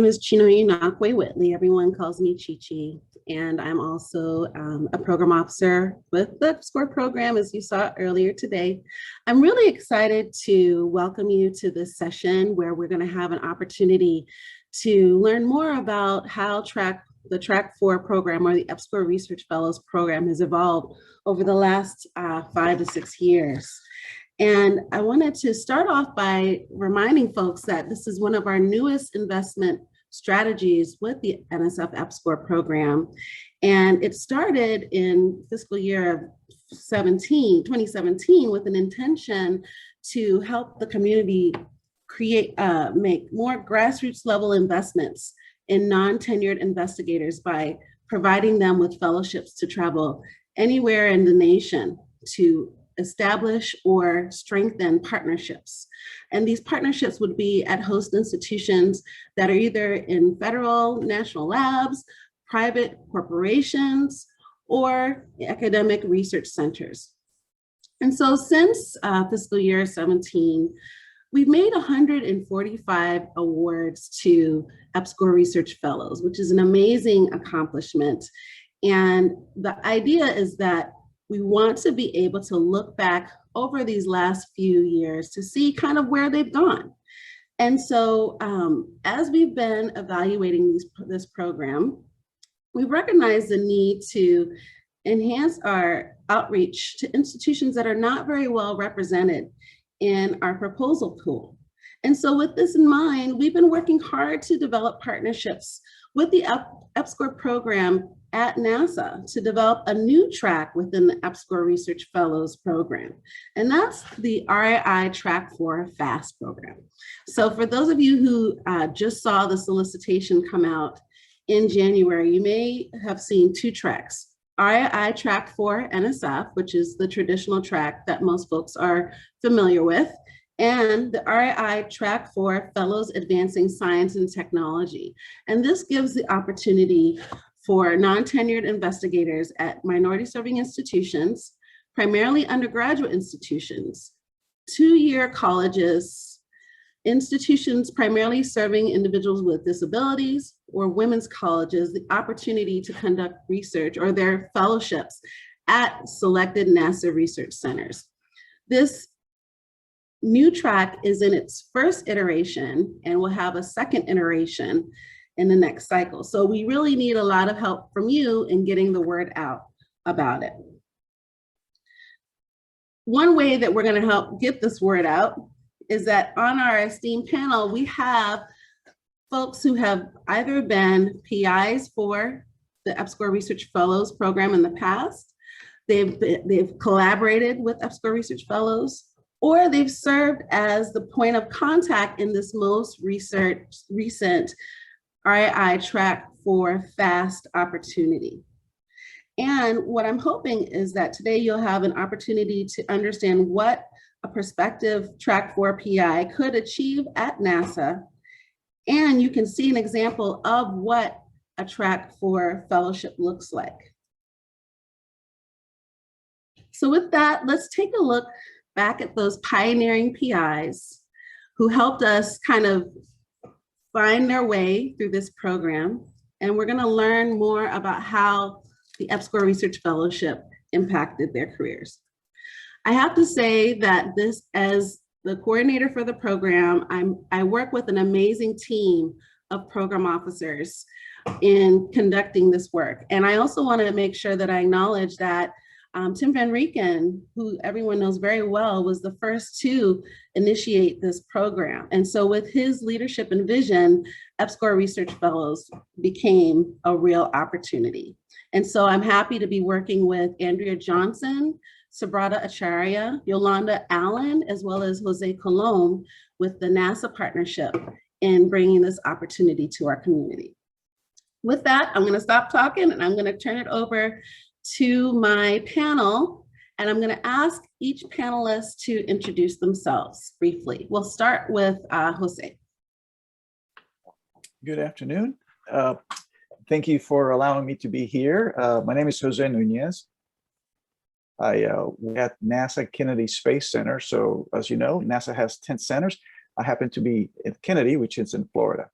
is Chino Inakwe Whitley. Everyone calls me Chi-Chi. And I'm also a program officer with the EPSCoR program, as you saw earlier today. I'm really excited to welcome you to this session where we're going to have an opportunity to learn more about how the Track 4 program, or the EPSCoR Research Fellows program, has evolved over the last 5 to 6 years. And I wanted to start off by reminding folks that this is one of our newest investment strategies with the NSF EPSCoR program. And it started in fiscal year of 2017 with an intention to help the community make more grassroots level investments in non-tenured investigators by providing them with fellowships to travel anywhere in the nation to establish or strengthen partnerships. And these partnerships would be at host institutions that are either in federal national labs, private corporations, or academic research centers. And so since fiscal year 17, we've made 145 awards to EPSCoR Research Fellows, which is an amazing accomplishment. And the idea is that we want to be able to look back over these last few years to see kind of where they've gone. And so as we've been evaluating this program, we've recognized the need to enhance our outreach to institutions that are not very well represented in our proposal pool. And so with this in mind, we've been working hard to develop partnerships with the EPSCoR program at NASA to develop a new track within the EPSCoR Research Fellows program. And that's the RII Track for FAST program. So for those of you who just saw the solicitation come out in January, you may have seen two tracks. RII Track for NSF, which is the traditional track that most folks are familiar with, and the RII Track for Fellows Advancing Science and Technology. And this gives the opportunity for non-tenured investigators at minority-serving institutions, primarily undergraduate institutions, two-year colleges, institutions primarily serving individuals with disabilities, or women's colleges, the opportunity to conduct research or their fellowships at selected NASA research centers. This new track is in its first iteration and will have a second iteration in the next cycle. So we really need a lot of help from you in getting the word out about it. One way that we're going to help get this word out is that on our esteemed panel, we have folks who have either been PIs for the EPSCoR Research Fellows program in the past, they've collaborated with EPSCoR Research Fellows, or they've served as the point of contact in this most recent RII Track for FAST opportunity. And what I'm hoping is that today you'll have an opportunity to understand what a prospective Track 4 PI could achieve at NASA. And you can see an example of what a Track 4 fellowship looks like. So with that, let's take a look back at those pioneering PIs who helped us kind of find their way through this program. And we're going to learn more about how the EPSCoR Research Fellowship impacted their careers. I have to say that as the coordinator for the program, I work with an amazing team of program officers in conducting this work. And I also want to make sure that I acknowledge that Tim Van Rieken, who everyone knows very well, was the first to initiate this program. And so with his leadership and vision, EPSCoR Research Fellows became a real opportunity. And so I'm happy to be working with Andrea Johnson, Subrata Acharya, Yolanda Allen, as well as Jose Colom with the NASA partnership in bringing this opportunity to our community. With that, I'm going to stop talking and I'm going to turn it over to my panel, and I'm going to ask each panelist to introduce themselves briefly. We'll start with Jose. Good afternoon. Thank you for allowing me to be here. My name is Jose Nunez. I work at NASA Kennedy Space Center. So as you know, NASA has 10 centers. I happen to be at Kennedy, which is in Florida.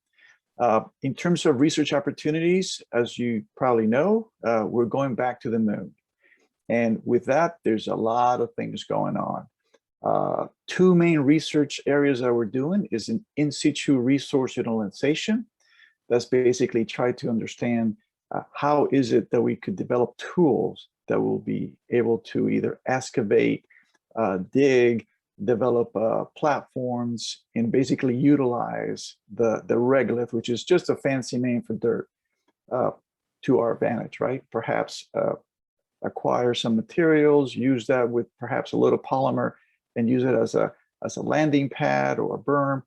In terms of research opportunities, as you probably know, we're going back to the moon. And with that, there's a lot of things going on. Two main research areas that we're doing is in situ resource utilization. That's basically try to understand how is it that we could develop tools that will be able to either excavate, dig, develop platforms, and basically utilize the regolith, which is just a fancy name for dirt, to our advantage, right? Perhaps acquire some materials, use that with perhaps a little polymer, and use it as a landing pad or a berm,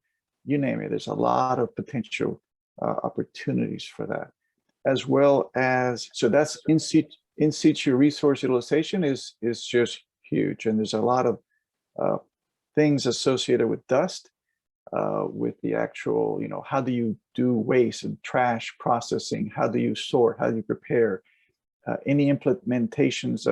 you name it. There's a lot of potential opportunities for that, as well as, so that's in situ resource utilization is just huge, and there's a lot of things associated with dust, with the actual, how do you do waste and trash processing? How do you sort? How do you prepare? Any implications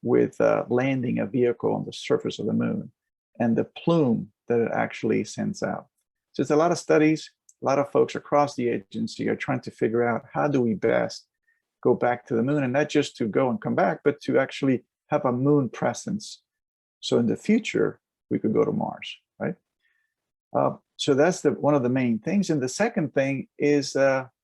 with landing a vehicle on the surface of the moon, and the plume that it actually sends out. So there's a lot of studies, a lot of folks across the agency are trying to figure out how do we best go back to the moon, and not just to go and come back, but to actually have a moon presence. So in the future, we could go to Mars, right? So that's one of the main things. And the second thing is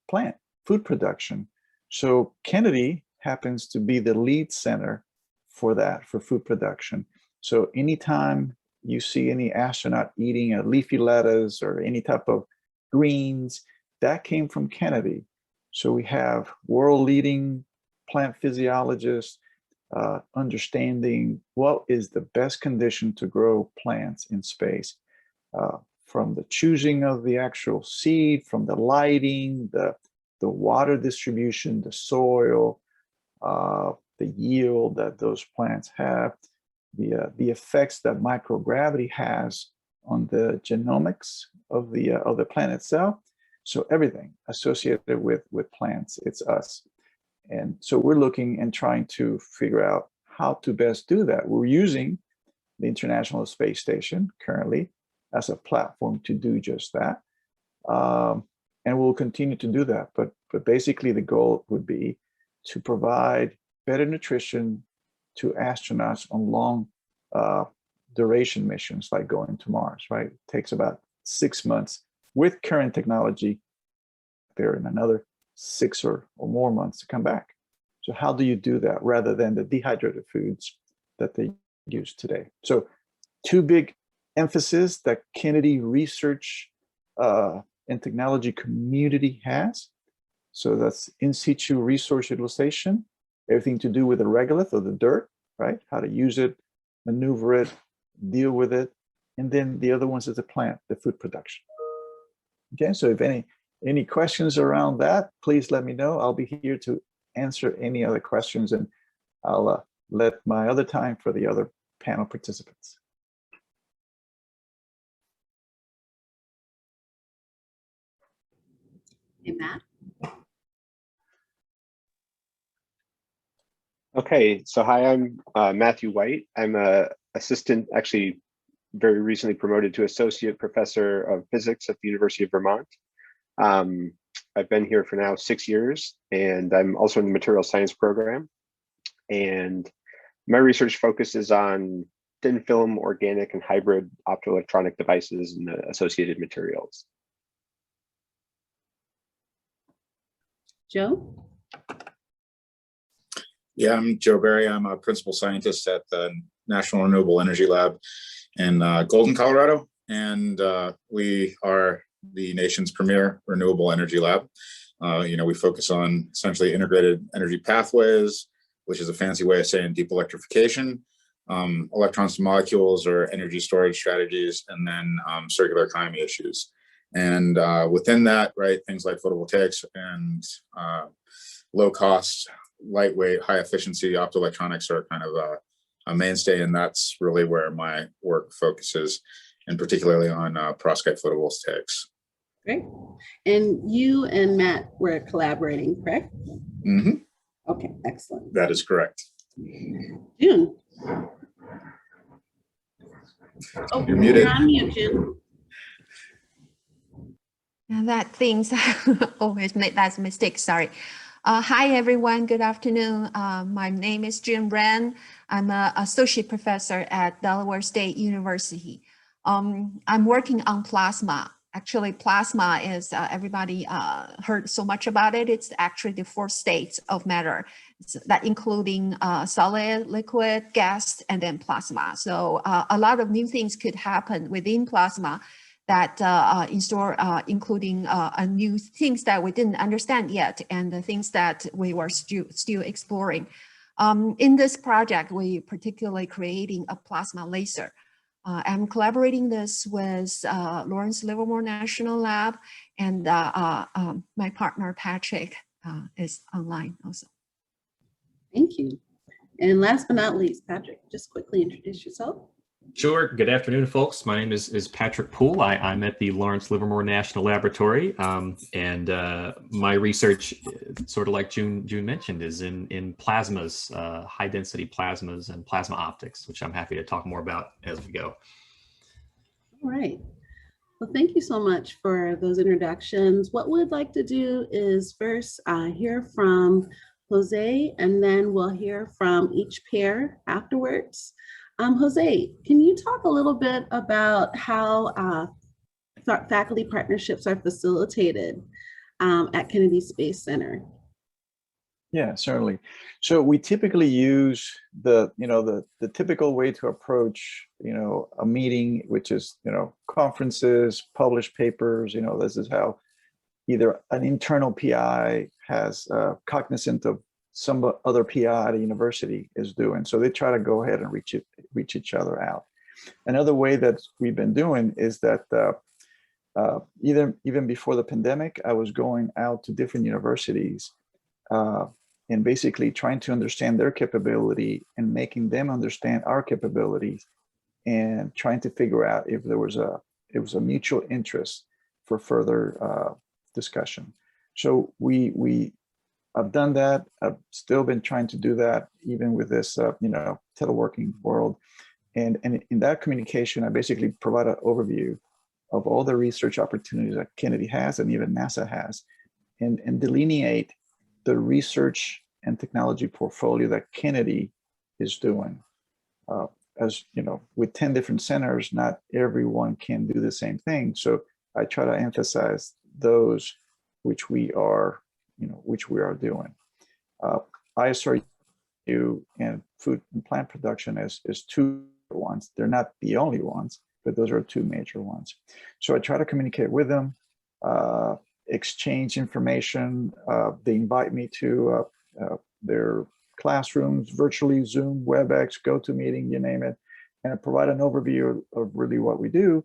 plant food production. So Kennedy happens to be the lead center for that, for food production. So anytime you see any astronaut eating a leafy lettuce or any type of greens, that came from Kennedy. So we have world-leading plant physiologists understanding what is the best condition to grow plants in space, from the choosing of the actual seed, from the lighting, the water distribution, the soil, the yield that those plants have, the effects that microgravity has on the genomics of the plant itself. So everything associated with plants, it's us. And so we're looking and trying to figure out how to best do that. We're using the International Space Station currently as a platform to do just that. And we'll continue to do that. But basically the goal would be to provide better nutrition to astronauts on long duration missions, like going to Mars, right? It takes about 6 months with current technology there, in another 6 or more months to come back. So how do you do that rather than the dehydrated foods that they use today? So two big emphasis that Kennedy research and technology community has. So that's in situ resource utilization, everything to do with the regolith or the dirt, right? How to use it, maneuver it, deal with it. And then the other ones is the plant, the food production. Okay, so if any questions around that, please let me know. I'll be here to answer any other questions, and I'll let my other time for the other panel participants. Hey, Matt. Okay, so hi, I'm Matthew White. I'm a assistant, actually very recently promoted to associate professor of physics at the University of Vermont. I've been here for now 6 years, and I'm also in the material science program. And my research focuses on thin film, organic, and hybrid optoelectronic devices and the associated materials. Joe? Yeah, I'm Joe Berry. I'm a principal scientist at the National Renewable Energy Lab in Golden, Colorado. And we are the nation's premier renewable energy lab. We focus on essentially integrated energy pathways, which is a fancy way of saying deep electrification, electrons to molecules or energy storage strategies, and then circular economy issues. And within that, right, things like photovoltaics and low cost, lightweight, high efficiency optoelectronics are kind of a mainstay, and that's really where my work focuses, and particularly on perovskite photovoltaics. Great. And you and Matt were collaborating, correct? Mm-hmm. Okay, excellent. That is correct. June. Oh, You're muted. You're on mute, June. And that things always make that mistake, sorry. Hi, everyone. Good afternoon. My name is Jim Wren. I'm an associate professor at Delaware State University. I'm working on plasma. Actually, plasma is, everybody heard so much about it. It's actually the 4 states of matter, that including solid, liquid, gas, and then plasma. So a lot of new things could happen within plasma that including new things that we didn't understand yet, and the things that we were still exploring. In this project, we particularly creating a plasma laser. I'm collaborating this with Lawrence Livermore National Lab, and my partner Patrick is online also. Thank you. And last but not least, Patrick, just quickly introduce yourself. Sure. Good afternoon, folks. My name is Patrick Poole. I'm at the Lawrence Livermore National Laboratory, and my research, sort of like June mentioned, is in plasmas, high-density plasmas and plasma optics, which I'm happy to talk more about as we go. All right. Well, thank you so much for those introductions. What we'd like to do is first hear from Jose, and then we'll hear from each pair afterwards. Jose, can you talk a little bit about how faculty partnerships are facilitated at Kennedy Space Center? Yeah, certainly. So we typically use the typical way to approach, a meeting, which is, conferences, published papers. This is how either an internal PI has cognizant of some other PI at a university is doing. So they try to go ahead and reach each other out. Another way that we've been doing is that even before the pandemic, I was going out to different universities and basically trying to understand their capability and making them understand our capabilities, and trying to figure out if it was a mutual interest for further discussion. So I've done that. I've still been trying to do that, even with this, teleworking world. And in that communication, I basically provide an overview of all the research opportunities that Kennedy has and even NASA has, and delineate the research and technology portfolio that Kennedy is doing. As you know, with 10 different centers, not everyone can do the same thing. So I try to emphasize those which we are doing. ISRU and food and plant production is 2 ones. They're not the only ones, but those are 2 major ones. So I try to communicate with them, exchange information. They invite me to their classrooms, virtually, Zoom, WebEx, GoToMeeting, you name it, and I provide an overview of really what we do.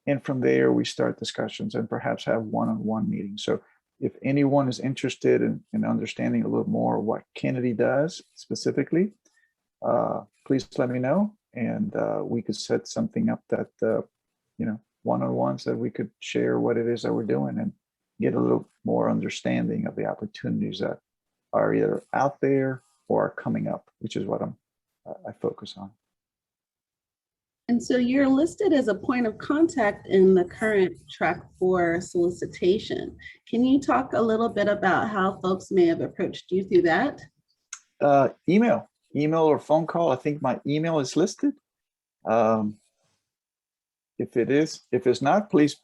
And from there, we start discussions and perhaps have one-on-one meetings. So if anyone is interested in understanding a little more what Kennedy does specifically, please let me know, and we could set something up that, one-on-ones that we could share what it is that we're doing and get a little more understanding of the opportunities that are either out there or are coming up, which is what I focus on. And so you're listed as a point of contact in the current Track 4 solicitation. Can you talk a little bit about how folks may have approached you through that? Email or phone call. I think my email is listed. If it's not, please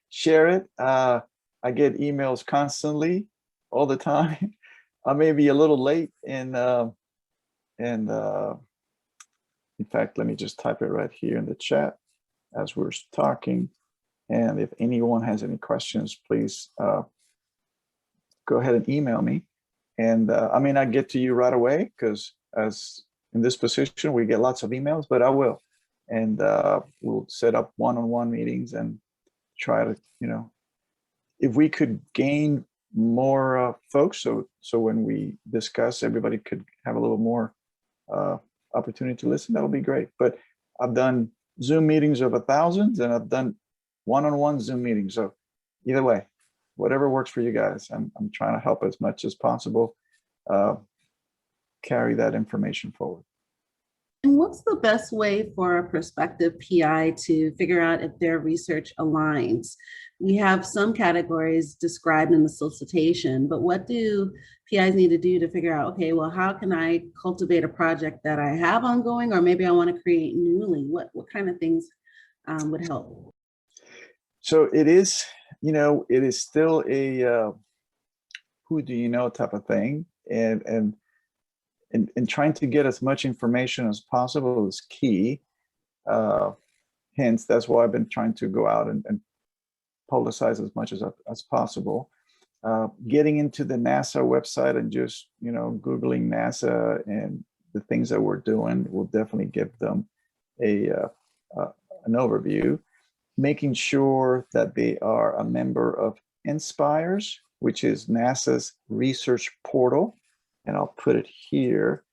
share it. I get emails constantly, all the time. I may be a little late in fact, let me just type it right here in the chat as we're talking. And if anyone has any questions, please go ahead and email me. And I may not get to you right away, because as in this position, we get lots of emails, but I will. And we'll set up one-on-one meetings and try to, if we could gain more folks, so when we discuss, everybody could have a little more opportunity to listen, that'll be great. But I've done Zoom meetings of 1,000, and I've done one-on-one Zoom meetings. So either way, whatever works for you guys, I'm trying to help as much as possible carry that information forward. And what's the best way for a prospective PI to figure out if their research aligns? we have some categories described in the solicitation, but what do PIs need to do to figure out, okay, well, how can I cultivate a project that I have ongoing, or maybe I want to create newly? What kind of things would help? So it is, it is still a who do you know type of thing, and trying to get as much information as possible is key. Hence, that's why I've been trying to go out and publicize as much as possible. Getting into the NASA website and just, Googling NASA and the things that we're doing will definitely give them an overview. Making sure that they are a member of NSPIRES, which is NASA's research portal. And I'll put it here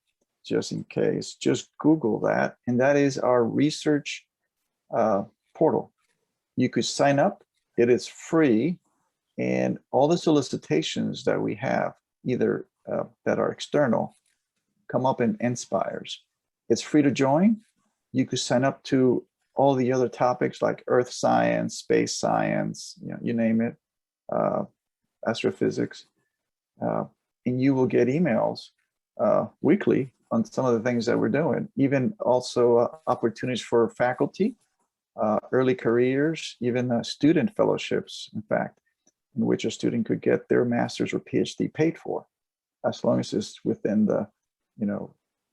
just in case. Just Google that. And that is our research portal. You could sign up. It is free. And all the solicitations that we have, either that are external, come up in NSPIRES. It's free to join. You could sign up to all the other topics like earth science, space science, you name it, astrophysics. And you will get emails weekly on some of the things that we're doing. Even also opportunities for faculty, early careers, even student fellowships, in fact, in which a student could get their master's or PhD paid for, as long as it's within the,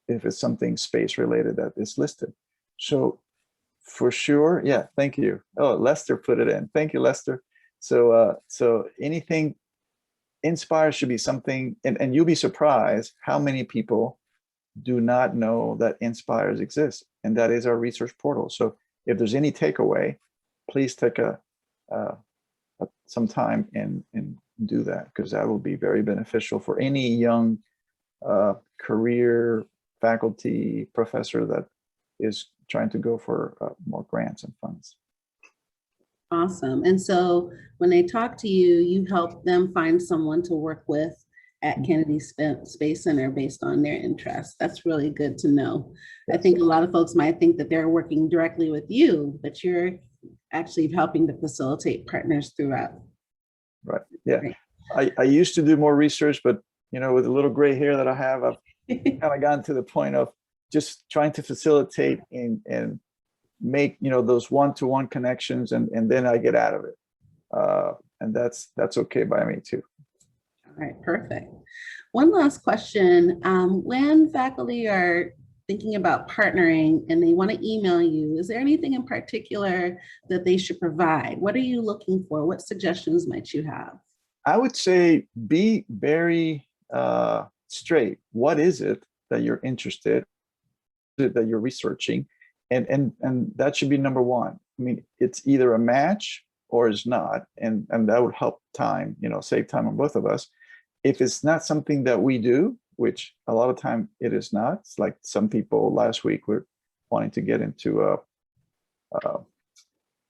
if it's something space related that is listed. So for sure, yeah, thank you. Oh, Lester put it in. Thank you, Lester. So anything Inspire should be something, and you'll be surprised how many people do not know that Inspires exists, and that is our research portal. So if there's any takeaway, please take some time and do that, because that will be very beneficial for any young career faculty professor that is trying to go for more grants and funds. Awesome. And so when they talk to you, you help them find someone to work with at Kennedy Space Center based on their interests. That's really good to know. I think a lot of folks might think that they're working directly with you, but you're actually helping to facilitate partners throughout. Right. Yeah. Right. I used to do more research, but with the little gray hair that I have, I've kind of gotten to the point of just trying to facilitate and make those one-to-one connections, and then I get out of it, and that's okay by me too. All right, perfect. One last question: when faculty are thinking about partnering and they want to email you, is there anything in particular that they should provide? What are you looking for? What suggestions might you have? I would say be very straight. What is it that you're interested in, that you're researching? And that should be number one. I mean, it's either a match or it's not, and that would help time, save time on both of us. If it's not something that we do, which a lot of time it is not, it's like some people last week were wanting to get into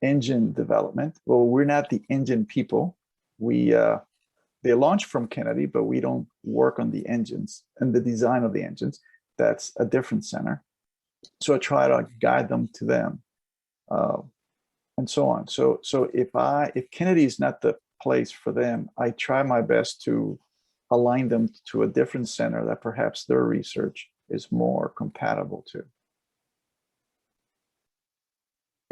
engine development. Well, we're not the engine people. They launch from Kennedy, but we don't work on the engines and the design of the engines. That's a different center. So I try to guide them to them, and so on. So if Kennedy is not the place for them, I try my best to align them to a different center that perhaps their research is more compatible to.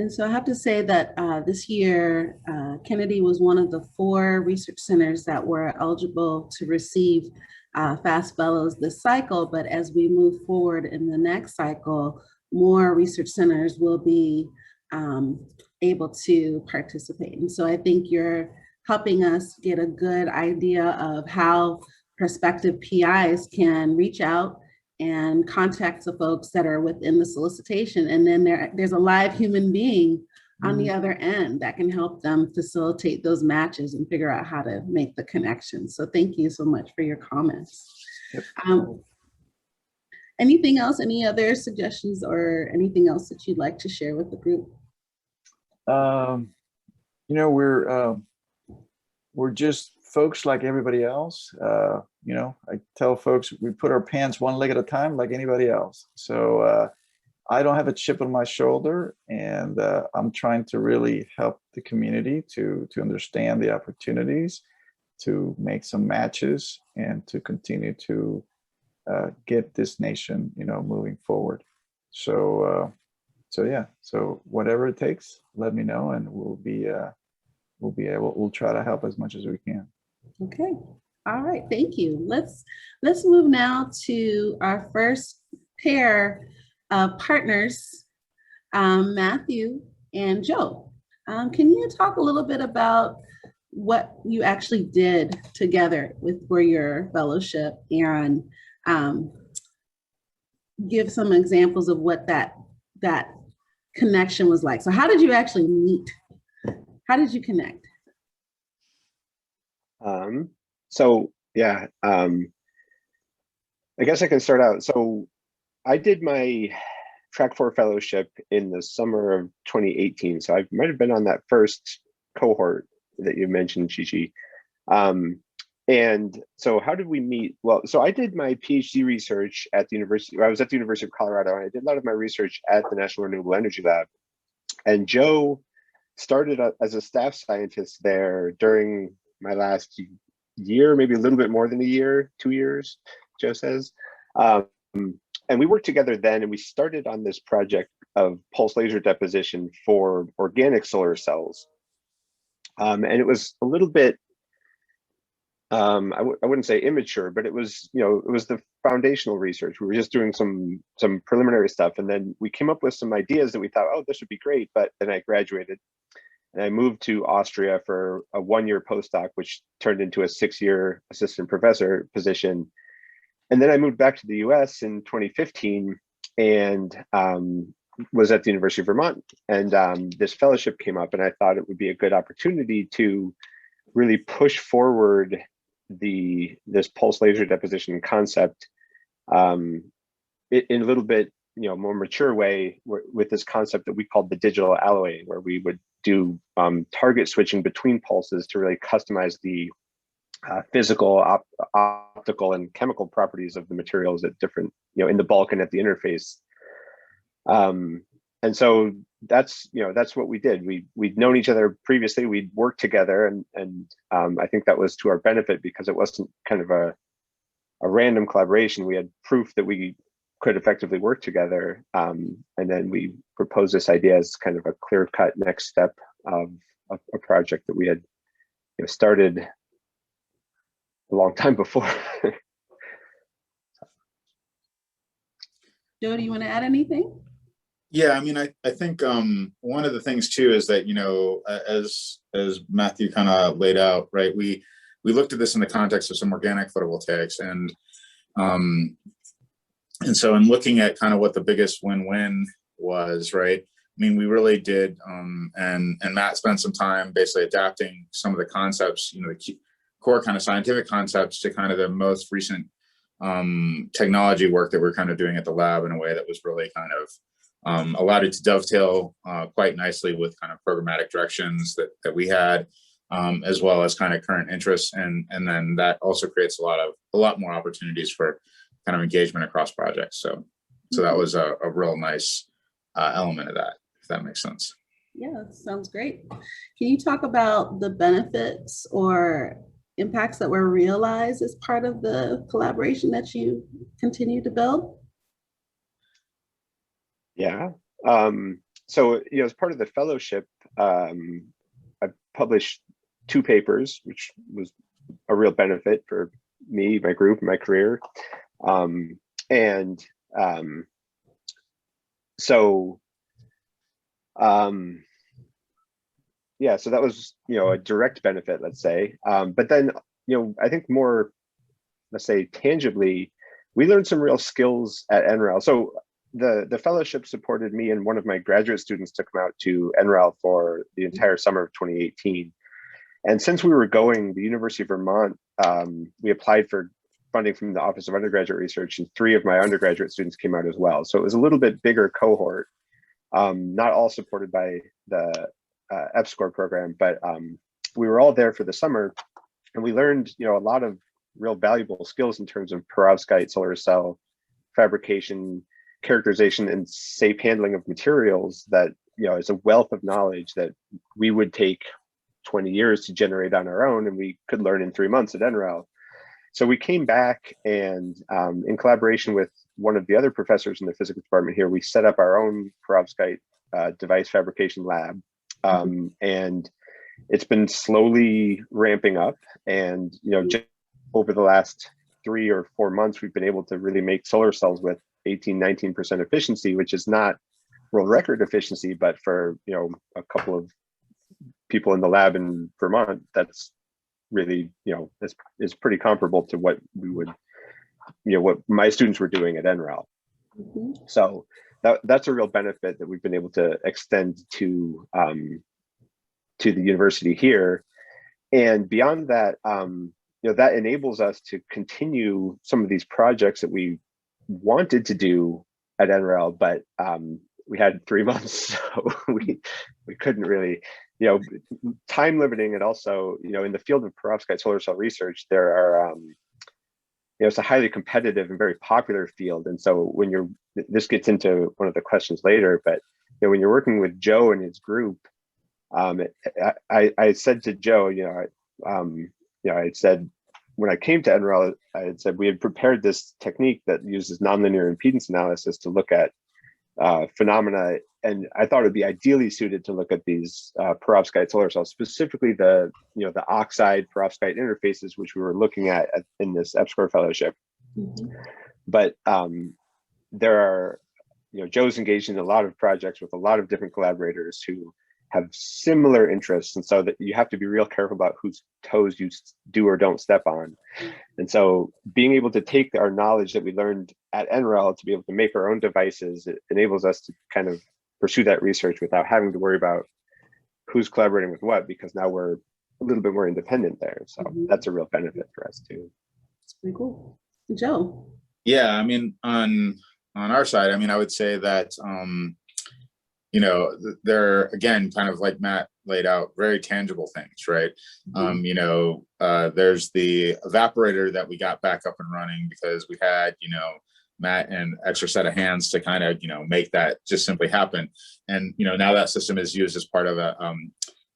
And so I have to say that this year, Kennedy was one of the 4 research centers that were eligible to receive FAST Fellows this cycle. But as we move forward in the next cycle, more research centers will be able to participate. And so I think you're helping us get a good idea of how prospective PIs can reach out and contact the folks that are within the solicitation. And then there's a live human being on the other end that can help them facilitate those matches and figure out how to make the connection. So thank you so much for your comments. Yep. Anything else, any other suggestions or anything else that you'd like to share with the group? We're just folks like everybody else. I tell folks we put our pants one leg at a time like anybody else. So I don't have a chip on my shoulder, and I'm trying to really help the community to understand the opportunities, to make some matches, and to continue to get this nation, moving forward. So yeah. So whatever it takes, let me know, and we'll try to help as much as we can. Okay. All right. Thank you. Let's move now to our first pair of partners, Matthew and Joe. Can you talk a little bit about what you actually did together for your fellowship, and give some examples of what that connection was like? So how did you actually meet? How did you connect? So yeah, I guess I can start out. So I did my Track 4 fellowship in the summer of 2018. So I might have been on that first cohort that you mentioned, Chichi. And so how did we meet? Well, so I did my PhD research at the University, I was at the University of Colorado, and I did a lot of my research at the National Renewable Energy Lab. And Joe started as a staff scientist there during my last year, maybe a little bit more than a year, 2 years, Joe says. And we worked together then, and we started on this project of pulse laser deposition for organic solar cells. And it was a little bit, I wouldn't say immature, but it was, it was the foundational research. We were just doing some preliminary stuff, and then we came up with some ideas that we thought, oh, this would be great. But then I graduated, and I moved to Austria for a 1-year postdoc, which turned into a 6-year assistant professor position. And then I moved back to the US in 2015 and was at the University of Vermont. And this fellowship came up, and I thought it would be a good opportunity to really push forward this pulse laser deposition concept in a little bit more mature way, with this concept that we called the digital alloying, where we would do target switching between pulses to really customize the physical, optical, and chemical properties of the materials at different, in the bulk and at the interface. And so that's what we did. We'd known each other previously. We'd worked together, and I think that was to our benefit, because it wasn't kind of a random collaboration. We had proof that we could effectively work together, and then we proposed this idea as kind of a clear-cut next step of a project that we had started a long time before. Joe, do you want to add anything? Yeah, I mean, I think one of the things too is that, as Matthew kind of laid out, right, we looked at this in the context of some organic photovoltaics, and so in looking at kind of what the biggest win-win was, right, I mean, we really did, and Matt spent some time basically adapting some of the concepts, the core kind of scientific concepts, to kind of the most recent technology work that we're kind of doing at the lab in a way that was really kind of allowed it to dovetail quite nicely with kind of programmatic directions that we had, as well as kind of current interests, and then that also creates a lot more opportunities for kind of engagement across projects. So that was a real nice element of that, if that makes sense. Yeah, that sounds great. Can you talk about the benefits or impacts that were realized as part of the collaboration that you continue to build? Yeah. So, as part of the fellowship, I published 2 papers, which was a real benefit for me, my group, my career. Yeah, so that was, a direct benefit, let's say. But then, I think more, let's say, tangibly, we learned some real skills at NREL. So the fellowship supported me and one of my graduate students to come out to NREL for the entire summer of 2018. And since we were going, the University of Vermont, we applied for funding from the Office of Undergraduate Research, and 3 of my undergraduate students came out as well. So it was a little bit bigger cohort, not all supported by the EPSCoR program, but we were all there for the summer, and we learned, a lot of real valuable skills in terms of perovskite solar cell fabrication, characterization and safe handling of materials that, you know, is a wealth of knowledge that we would take 20 years to generate on our own, and we could learn in 3 months at NREL. So we came back and in collaboration with one of the other professors in the physics department here, we set up our own perovskite device fabrication lab. And it's been slowly ramping up. And, you know, just over the last 3 or 4 months, we've been able to really make solar cells with 18, 19% efficiency, which is not world record efficiency, but for, you know, a couple of people in the lab in Vermont, that's really, you know, is pretty comparable to what we would, you know, what my students were doing at NREL. So that's a real benefit that we've been able to extend to the university here. And beyond that, you know, that enables us to continue some of these projects that we wanted to do at NREL, but we had 3 months, so we couldn't really, you know, time limiting. And also, you know, in the field of perovskite solar cell research, there are, you know, it's a highly competitive and very popular field. And so when you're, this gets into one of the questions later, but, you know, when you're working with Joe and his group, I said to Joe, I said, when I came to NREL, I had said we had prepared this technique that uses nonlinear impedance analysis to look at phenomena, and I thought it'd be ideally suited to look at these perovskite solar cells, specifically the, you know, the oxide perovskite interfaces, which we were looking at in this EPSCoR fellowship. But there are, you know, Joe's engaged in a lot of projects with a lot of different collaborators who have similar interests, and so that you have to be real careful about whose toes you do or don't step on. And so being able to take our knowledge that we learned at NREL to be able to make our own devices, it enables us to kind of pursue that research without having to worry about who's collaborating with what, because now we're a little bit more independent there. So that's a real benefit for us too. That's pretty cool. Joe? Yeah, I mean, on our side, I mean, I would say that you know, they're, again, kind of like Matt laid out, very tangible things, right? You know, there's the evaporator that we got back up and running because we had, you know, Matt and extra set of hands to kind of, you know, make that just simply happen. And, you know, now that system is used as part of a,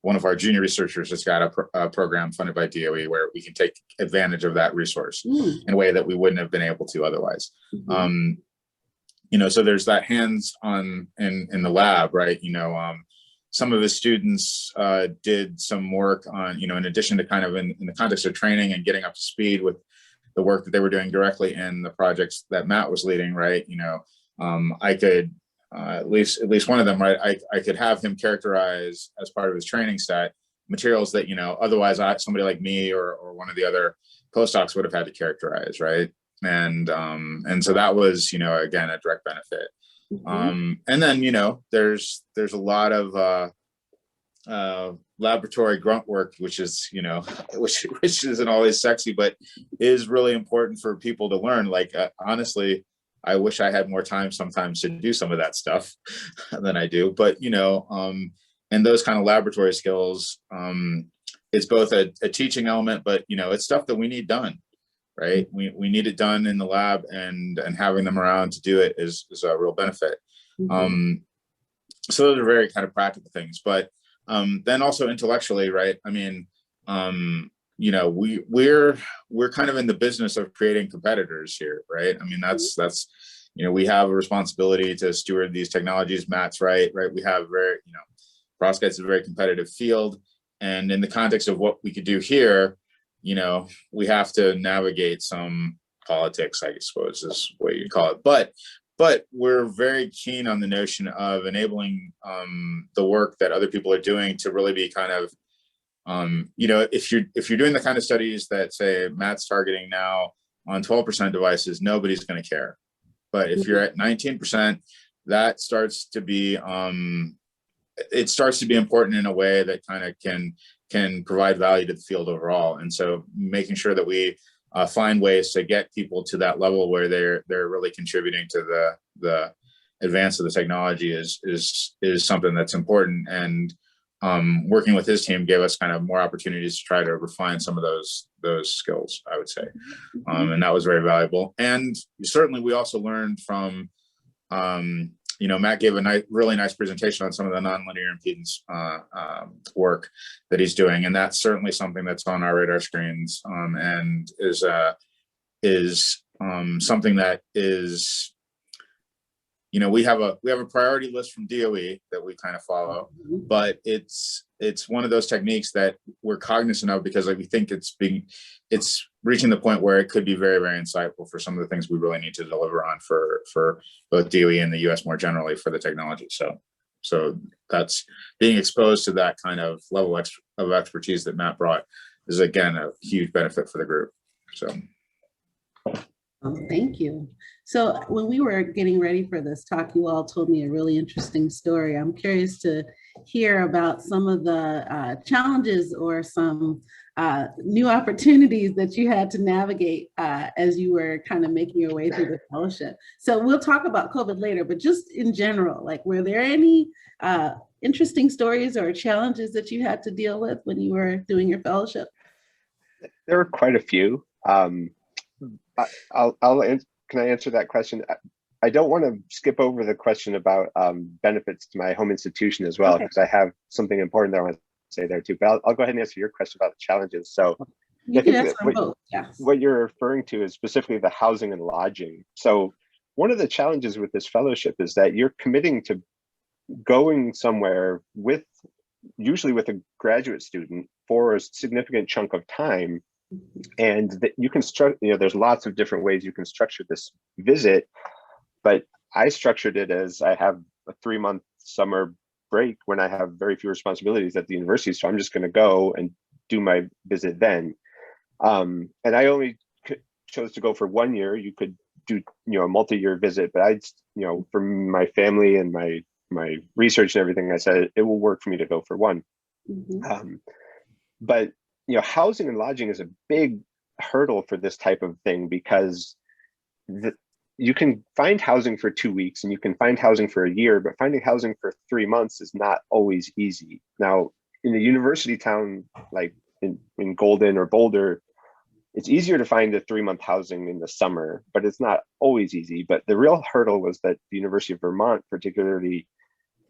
one of our junior researchers has got a program funded by DOE where we can take advantage of that resource in a way that we wouldn't have been able to otherwise. You know, so there's that hands on in the lab, right? You know, some of the students did some work on, you know, in addition to kind of in the context of training and getting up to speed with the work that they were doing directly in the projects that Matt was leading, right? You know, I could at least one of them, right? I could have him characterize as part of his training set materials that, you know, otherwise somebody like me or one of the other postdocs would have had to characterize, right? And so that was, you know, again, a direct benefit. And then, you know, there's a lot of laboratory grunt work, which is, you know, which isn't always sexy, but is really important for people to learn. Like, honestly, I wish I had more time sometimes to do some of that stuff than I do. But, you know, and those kind of laboratory skills, it's both a teaching element, but, you know, it's stuff that we need done. Right, we need it done in the lab, and having them around to do it is a real benefit. So those are very kind of practical things, but then also intellectually, right? I mean, you know, we're kind of in the business of creating competitors here, right? I mean, that's you know, we have a responsibility to steward these technologies. Matt's right? We have very, you know, perovskite is a very competitive field, and in the context of what we could do here, you know, we have to navigate some politics, I suppose is what you call it. But we're very keen on the notion of enabling the work that other people are doing to really be kind of, you know, if you're doing the kind of studies that, say, Matt's targeting now on 12% devices, nobody's going to care. But if you're at 19%, that starts to be, it starts to be important in a way that kind of can provide value to the field overall. And so making sure that we find ways to get people to that level where they're really contributing to the advance of the technology is something that's important. And working with his team gave us kind of more opportunities to try to refine some of those skills, I would say. And that was very valuable. And certainly we also learned from Matt gave a really nice presentation on some of the nonlinear impedance work that he's doing, and that's certainly something that's on our radar screens, and is something that is, we have a priority list from DOE that we kind of follow, but it's one of those techniques that we're cognizant of because we think it's reaching the point where it could be very, very insightful for some of the things we really need to deliver on for both DOE and the US more generally for the technology. So that's being exposed to that kind of level of expertise that Matt brought is, again, a huge benefit for the group. So. Thank you. So when we were getting ready for this talk, you all told me a really interesting story. I'm curious to hear about some of the challenges or some new opportunities that you had to navigate as you were kind of making your way through the fellowship. So we'll talk about COVID later, but just in general, were there any interesting stories or challenges that you had to deal with when you were doing your fellowship? There were quite a few. Can I answer that question? I don't want to skip over the question about benefits to my home institution as well, because I have something important that I want to say there too. But I'll go ahead and answer your question about the challenges. So you can answer both. Yes. What you're referring to is specifically the housing and lodging. So one of the challenges with this fellowship is that you're committing to going somewhere usually with a graduate student for a significant chunk of time. And that you can there's lots of different ways you can structure this visit, but I structured it as I have a 3-month summer break when I have very few responsibilities at the university. So I'm just going to go and do my visit then. And I only chose to go for 1 year. You could do, a multi-year visit, but for my family and my research and everything, I said it will work for me to go for one. But housing and lodging is a big hurdle for this type of thing because you can find housing for 2 weeks and you can find housing for a year, but finding housing for 3 months is not always easy. Now, in a university town like in Golden or Boulder, it's easier to find a 3-month housing in the summer, but it's not always easy. But the real hurdle was that the University of Vermont particularly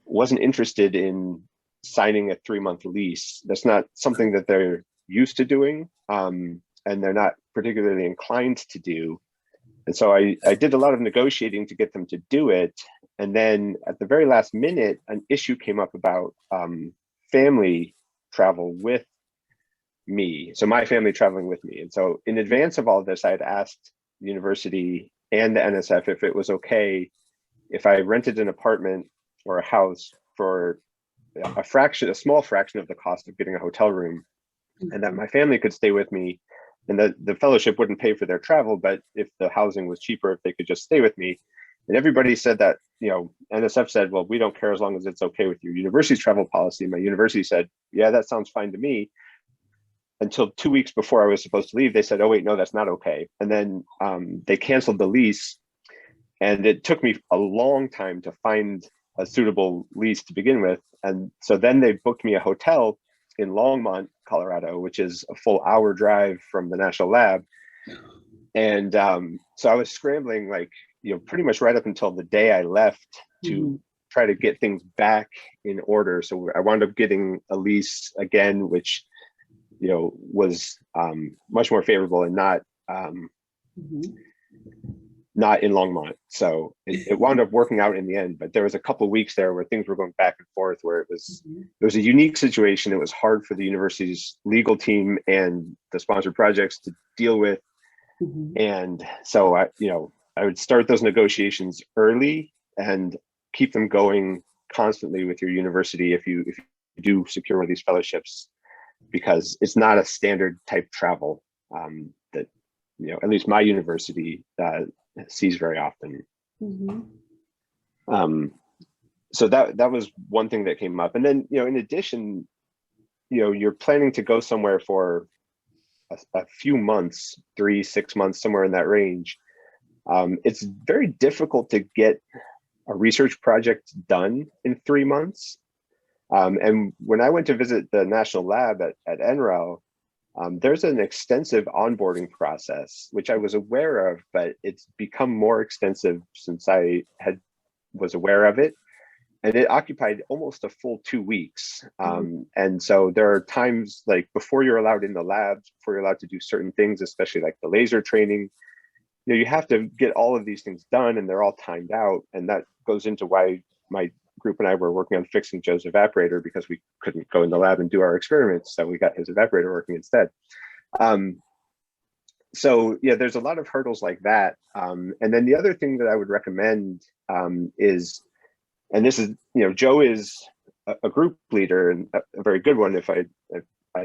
wasn't interested in signing a 3-month lease. That's not something that they're used to doing, and they're not particularly inclined to do. And so I did a lot of negotiating to get them to do it. And then at the very last minute, an issue came up about family travel with me. So my family traveling with me. And so in advance of all of this, I had asked the university and the NSF if it was okay if I rented an apartment or a house for a small fraction of the cost of getting a hotel room, and that my family could stay with me, and the fellowship wouldn't pay for their travel, but if the housing was cheaper, if they could just stay with me. And everybody said that, NSF said, well, we don't care as long as it's okay with your university's travel policy. My university said, yeah, that sounds fine to me. Until 2 weeks before I was supposed to leave, they said, oh, wait, no, that's not okay. And then they canceled the lease. And it took me a long time to find a suitable lease to begin with. And so then they booked me a hotel in Longmont, Colorado, which is a full hour drive from the national lab. And so I was scrambling pretty much right up until the day I left to try to get things back in order. So I wound up getting a lease again, which, was much more favorable and not in Longmont. So it wound up working out in the end, but there was a couple of weeks there where things were going back and forth, where it was a unique situation. It was hard for the university's legal team and the sponsored projects to deal with. And so I would start those negotiations early and keep them going constantly with your university if you do secure one of these fellowships, because it's not a standard type travel that at least my university sees very often. So that was one thing that came up. And then in addition, you're planning to go somewhere for a few months, 3-6 months, somewhere in that range. It's very difficult to get a research project done in 3 months. And when I went to visit the national lab at NREL, there's an extensive onboarding process, which I was aware of, but it's become more extensive since I had was aware of it. And it occupied almost a full 2 weeks. And so there are times like before you're allowed in the labs, before you're allowed to do certain things, especially like the laser training, you know, you have to get all of these things done and they're all timed out. And that goes into why my group and I were working on fixing Joe's evaporator, because we couldn't go in the lab and do our experiments. So we got his evaporator working instead. So yeah, there's a lot of hurdles like that. And then the other thing that I would recommend is, and this is, you know, Joe is a group leader and a very good one if I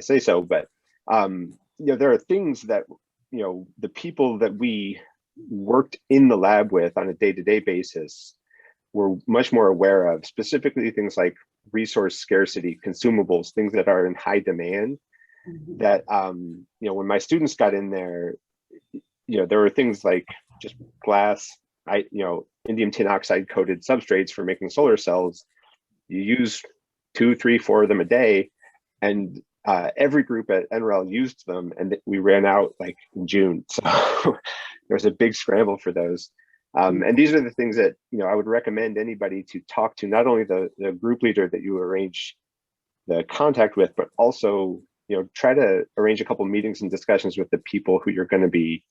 say so, but you know, there are things that, you know, the people that we worked in the lab with on a day-to-day basis were much more aware of, specifically things like resource scarcity, consumables, things that are in high demand. That you know, when my students got in there, you know, there were things like just glass, you know, indium tin oxide coated substrates for making solar cells. You use 2, 3, 4 of them a day, and every group at NREL used them, and we ran out like in June. So there was a big scramble for those. And these are the things that, you know, I would recommend anybody to talk to, not only the group leader that you arrange the contact with, but also, you know, try to arrange a couple meetings and discussions with the people who you're going to be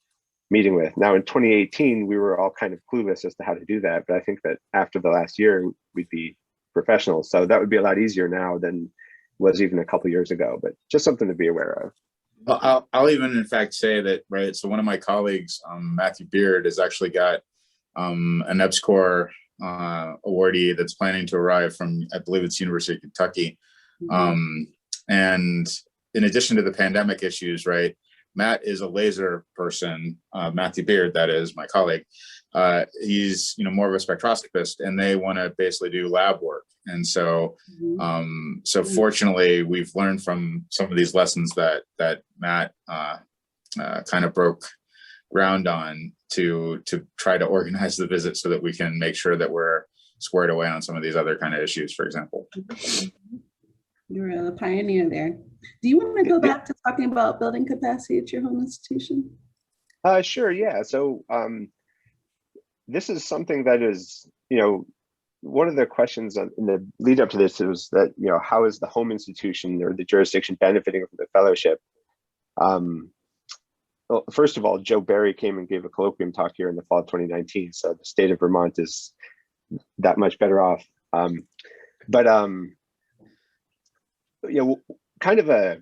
meeting with. Now in 2018, we were all kind of clueless as to how to do that, but I think that after the last year, we'd be professionals. So that would be a lot easier now than was even a couple years ago, but just something to be aware of. Well, I'll even in fact say that, right, so one of my colleagues, Matthew Beard, has actually got an EPSCoR awardee that's planning to arrive from, I believe it's University of Kentucky. And in addition to the pandemic issues, right, Matt is a laser person, Matthew Beard, that is my colleague. He's, you know, more of a spectroscopist, and they want to basically do lab work. And so, so fortunately, we've learned from some of these lessons that Matt kind of broke ground on to try to organize the visit so that we can make sure that we're squared away on some of these other kind of issues, for example. You're a pioneer there. Do you want to go back to talking about building capacity at your home institution? Sure, yeah. So this is something that is, you know, one of the questions in the lead up to this was that, you know, how is the home institution or the jurisdiction benefiting from the fellowship? Well, first of all, Joe Barry came and gave a colloquium talk here in the fall of 2019. So the state of Vermont is that much better off. You know, kind of a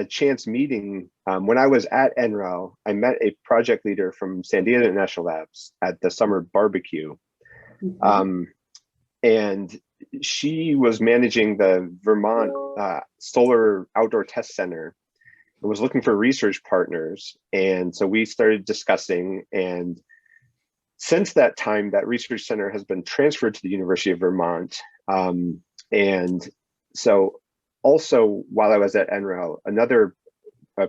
chance meeting. When I was at NREL, I met a project leader from Sandia National Labs at the summer barbecue. And she was managing the Vermont Solar Outdoor Test Center and was looking for research partners. And so we started discussing, and since that time, that research center has been transferred to the University of Vermont. And so also while I was at NREL, another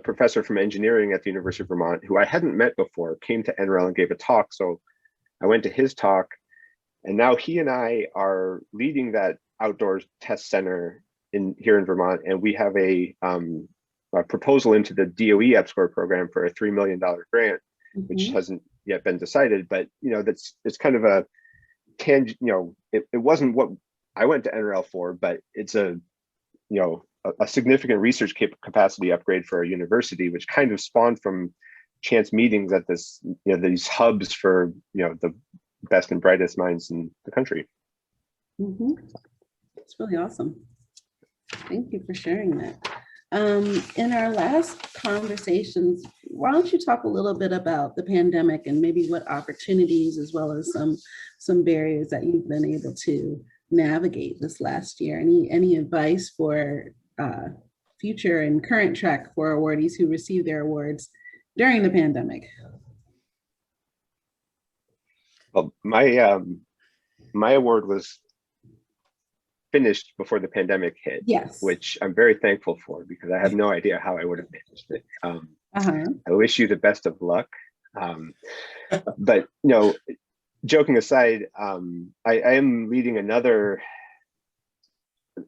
professor from engineering at the University of Vermont, who I hadn't met before, came to NREL and gave a talk. So I went to his talk, and now he and I are leading that outdoor test center here in Vermont. And we have a proposal into the DOE EPSCoR program for a $3 million grant, which hasn't yet been decided. But, you know, it's kind of a tangent, you know, it wasn't what I went to NREL for, but it's a significant research capacity upgrade for our university, which kind of spawned from chance meetings at this, you know, these hubs for, you know, the best and brightest minds in the country. It's really awesome. Thank you for sharing that. In our last conversations, why don't you talk a little bit about the pandemic and maybe what opportunities as well as some barriers that you've been able to navigate this last year? Any advice for future and current track for awardees who received their awards during the pandemic? Well, my award was finished before the pandemic hit, yes, which I'm very thankful for, because I have no idea how I would have managed it. I wish you the best of luck. But, you know, joking aside, I am leading another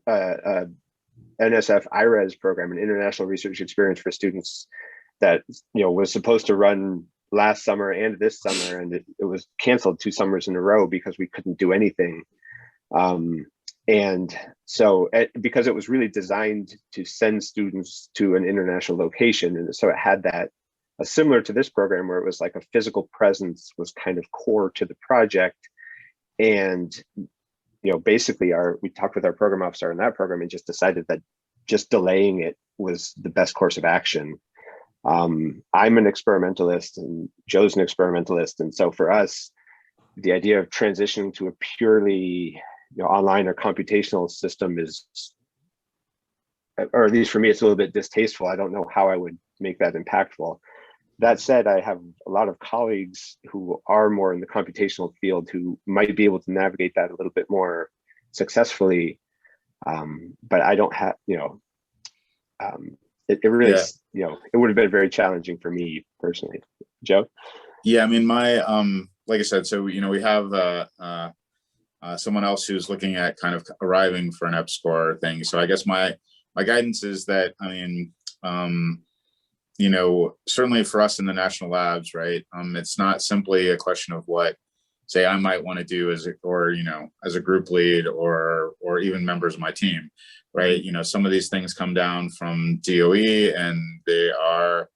NSF IRES program, an international research experience for students, that, you know, was supposed to run last summer and this summer, and it was canceled 2 summers in a row because we couldn't do anything. And so because it was really designed to send students to an international location, and so it had that similar to this program where it was like a physical presence was kind of core to the project. And basically we talked with our program officer in that program and just decided that just delaying it was the best course of action. I'm an experimentalist and Joe's an experimentalist, and so for us, the idea of transitioning to a purely online or computational system is, or at least for me, it's a little bit distasteful. I don't know how I would make that impactful. That said, I have a lot of colleagues who are more in the computational field who might be able to navigate that a little bit more successfully. But I don't have, it really, it would have been very challenging for me personally. Joe? Yeah, I mean, like I said, so, we have someone else who's looking at kind of arriving for an EPSCoR thing. So I guess my guidance is that, certainly for us in the national labs, right, it's not simply a question of what, say, I might want to do as a group lead or even members of my team, right? Some of these things come down from DOE, and they are,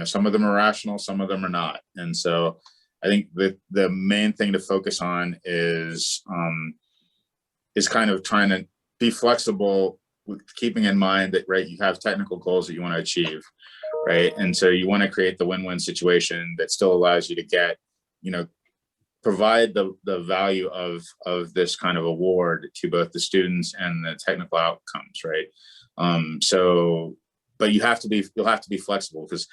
some of them are rational, some of them are not. And so I think the main thing to focus on is kind of trying to be flexible with keeping in mind that, right, you have technical goals that you want to achieve, right? And so you want to create the win-win situation that still allows you to get, provide the value of this kind of award to both the students and the technical outcomes, right? But you'll have to be flexible because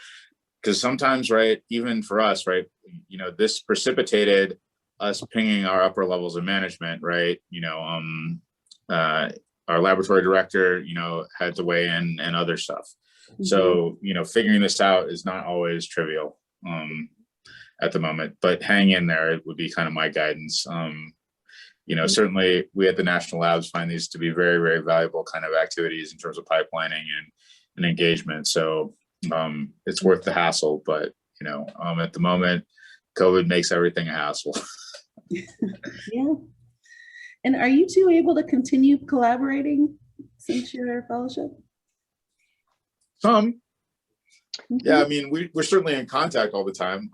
sometimes, right, even for us, right, this precipitated us pinging our upper levels of management, right? Our laboratory director, had to weigh in and other stuff. Mm-hmm. So, figuring this out is not always trivial at the moment, but hang in there. It would be kind of my guidance. Certainly we at the national labs find these to be very, very valuable kind of activities in terms of pipelining and engagement. So it's worth the hassle, but at the moment, COVID makes everything a hassle. Yeah. And are you two able to continue collaborating since your fellowship? Some. Yeah, I mean, we're certainly in contact all the time.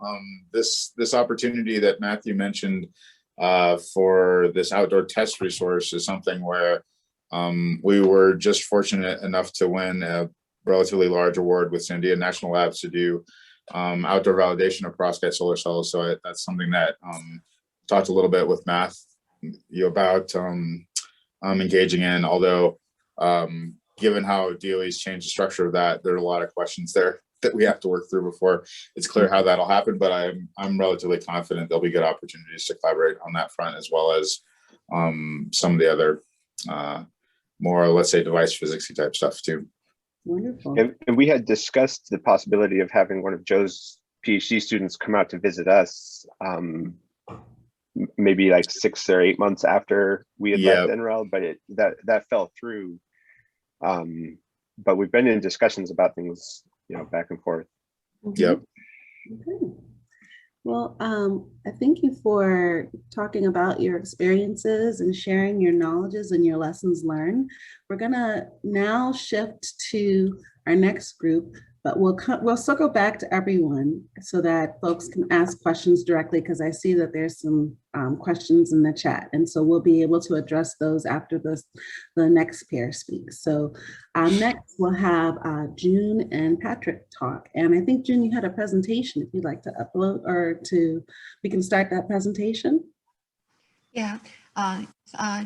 This opportunity that Matthew mentioned for this outdoor test resource is something where we were just fortunate enough to win a relatively large award with Sandia National Labs to do outdoor validation of perovskite solar cells. So that's something that talked a little bit with Matthew about engaging in, although given how DOE's changed the structure of that, there are a lot of questions there that we have to work through before it's clear how that'll happen. But I'm relatively confident there'll be good opportunities to collaborate on that front, as well as some of the other more, let's say, device physics type stuff too. Wonderful. And we had discussed the possibility of having one of Joe's PhD students come out to visit us maybe like 6 or 8 months after we had left NREL, but that fell through. But we've been in discussions about things, back and forth. Mm-hmm. Yep. Okay. Well, I thank you for talking about your experiences and sharing your knowledges and your lessons learned. We're gonna now shift to our next group, but we'll circle back to everyone so that folks can ask questions directly, because I see that there's some questions in the chat, and so we'll be able to address those after the next pair speaks. So next we'll have June and Patrick talk, and I think June, you had a presentation. If you'd like to upload we can start that presentation. Yeah,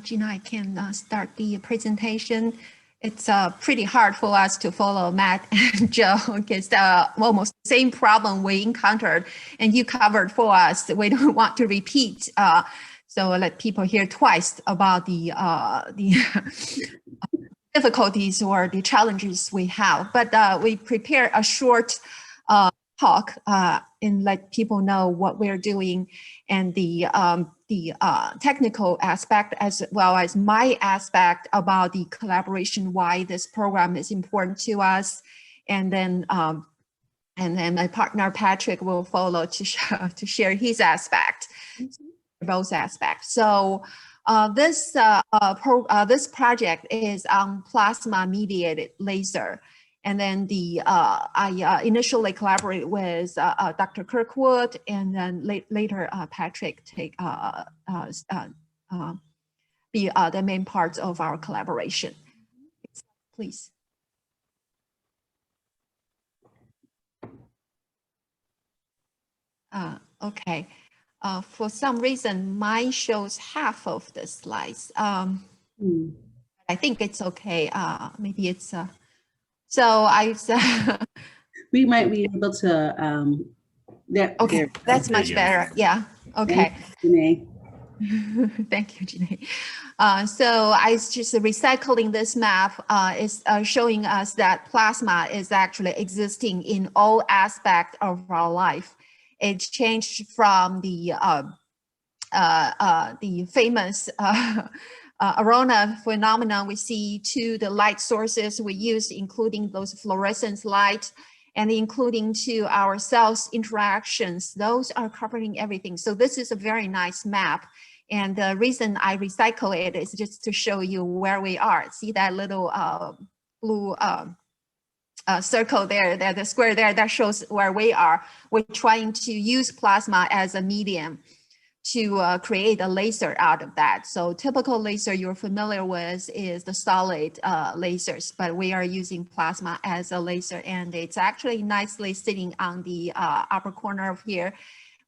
Gina, I can start the presentation. It's pretty hard for us to follow Matt and Joe because almost the same problem we encountered and you covered for us. We don't want to repeat. So let people hear twice about the difficulties or the challenges we have. But we prepare a short talk and let people know what we're doing and the technical aspect, as well as my aspect about the collaboration, why this program is important to us. And then And then my partner Patrick will follow to share his aspect, both aspects. So this project is on plasma mediated laser. And then I initially collaborated with Dr. Kirkwood, and then later Patrick be the main parts of our collaboration. Please. Okay. For some reason, mine shows half of the slides. I think it's okay. Maybe it's so I. We might be able to. Okay, that's much better. Yeah. Okay. Thank you, Janae. So I just recycling this map is showing us that plasma is actually existing in all aspects of our life. It changed from the famous aurora phenomenon we see to the light sources we use, including those fluorescent light, and including to our cells interactions. Those are covering everything. So this is a very nice map. And the reason I recycle it is just to show you where we are. See that little blue circle there, the square there, that shows where we are. We're trying to use plasma as a medium to create a laser out of that. So typical laser you're familiar with is the solid lasers, but we are using plasma as a laser, and it's actually nicely sitting on the upper corner of here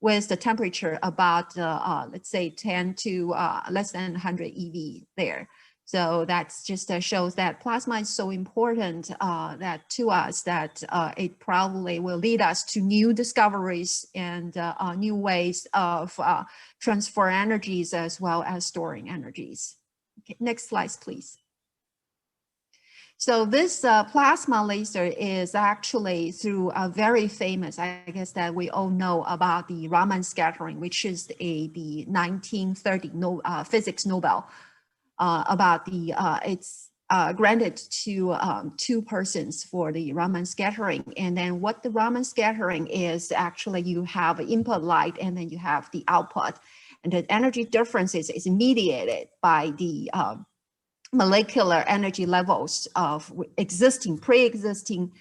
with the temperature about, let's say 10 to less than 100 EV there. So that's just shows that plasma is so important that to us that it probably will lead us to new discoveries and new ways of transfer energies as well as storing energies. Okay, next slide, please. So this plasma laser is actually through a very famous, I guess that we all know about the Raman scattering, which is the 1930 physics Nobel. About the it's granted to 2 persons for the Raman scattering. And then what the Raman scattering is, actually you have input light and then you have the output, and the energy differences is mediated by the molecular energy levels of pre-existing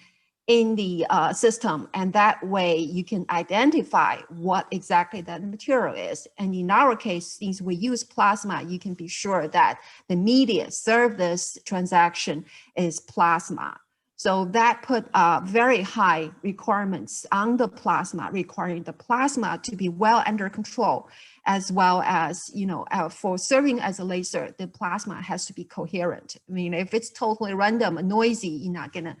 in the system, and that way you can identify what exactly that material is. And in our case, since we use plasma, you can be sure that the media serve this transaction is plasma. So that put very high requirements on the plasma, requiring the plasma to be well under control, as well as, you know, for serving as a laser, the plasma has to be coherent. I mean, if it's totally random and noisy, you're not gonna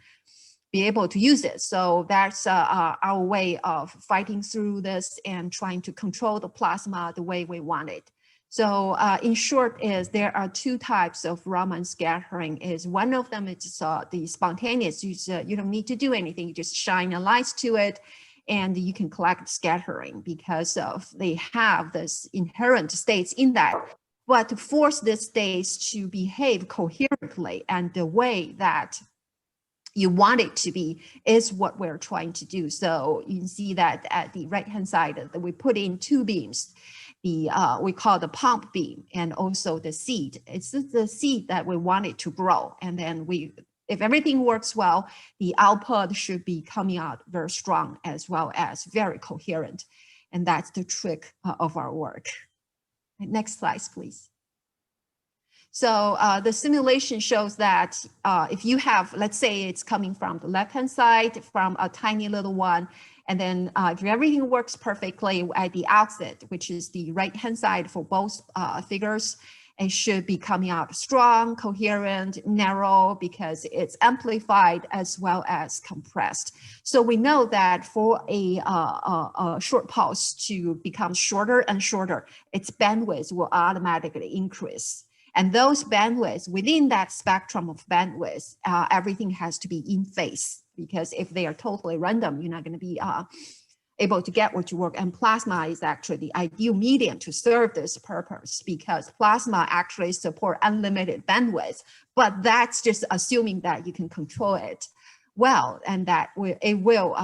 be able to use it. So that's our way of fighting through this and trying to control the plasma the way we want it. So in short, is there are 2 types of Raman scattering. Is one of them is the spontaneous. You don't need to do anything. You just shine a light to it, and you can collect scattering because of they have this inherent states in that. But to force these states to behave coherently and the way that you want it to be is what we're trying to do. So you can see that at the right-hand side that we put in 2 beams. The we call the pump beam and also the seed. It's the seed that we want it to grow. And then if everything works well, the output should be coming out very strong as well as very coherent. And that's the trick of our work. Next slide, please. So the simulation shows that if you have, let's say it's coming from the left-hand side from a tiny little one, and then if everything works perfectly at the outset, which is the right-hand side for both figures, it should be coming out strong, coherent, narrow, because it's amplified as well as compressed. So we know that for a short pulse to become shorter and shorter, its bandwidth will automatically increase. And those bandwidths, within that spectrum of bandwidth, everything has to be in phase, because if they are totally random, you're not going to be able to get what you work. And plasma is actually the ideal medium to serve this purpose, because plasma actually support unlimited bandwidth, but that's just assuming that you can control it well, and that it will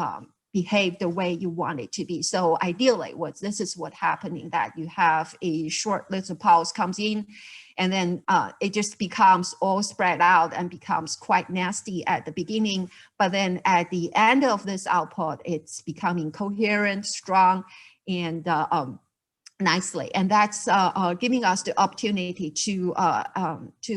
behave the way you want it to be. So ideally, this is what happening, that you have a short little pulse comes in, and then it just becomes all spread out and becomes quite nasty at the beginning. But then at the end of this output, it's becoming coherent, strong, and nicely. And that's giving us the opportunity to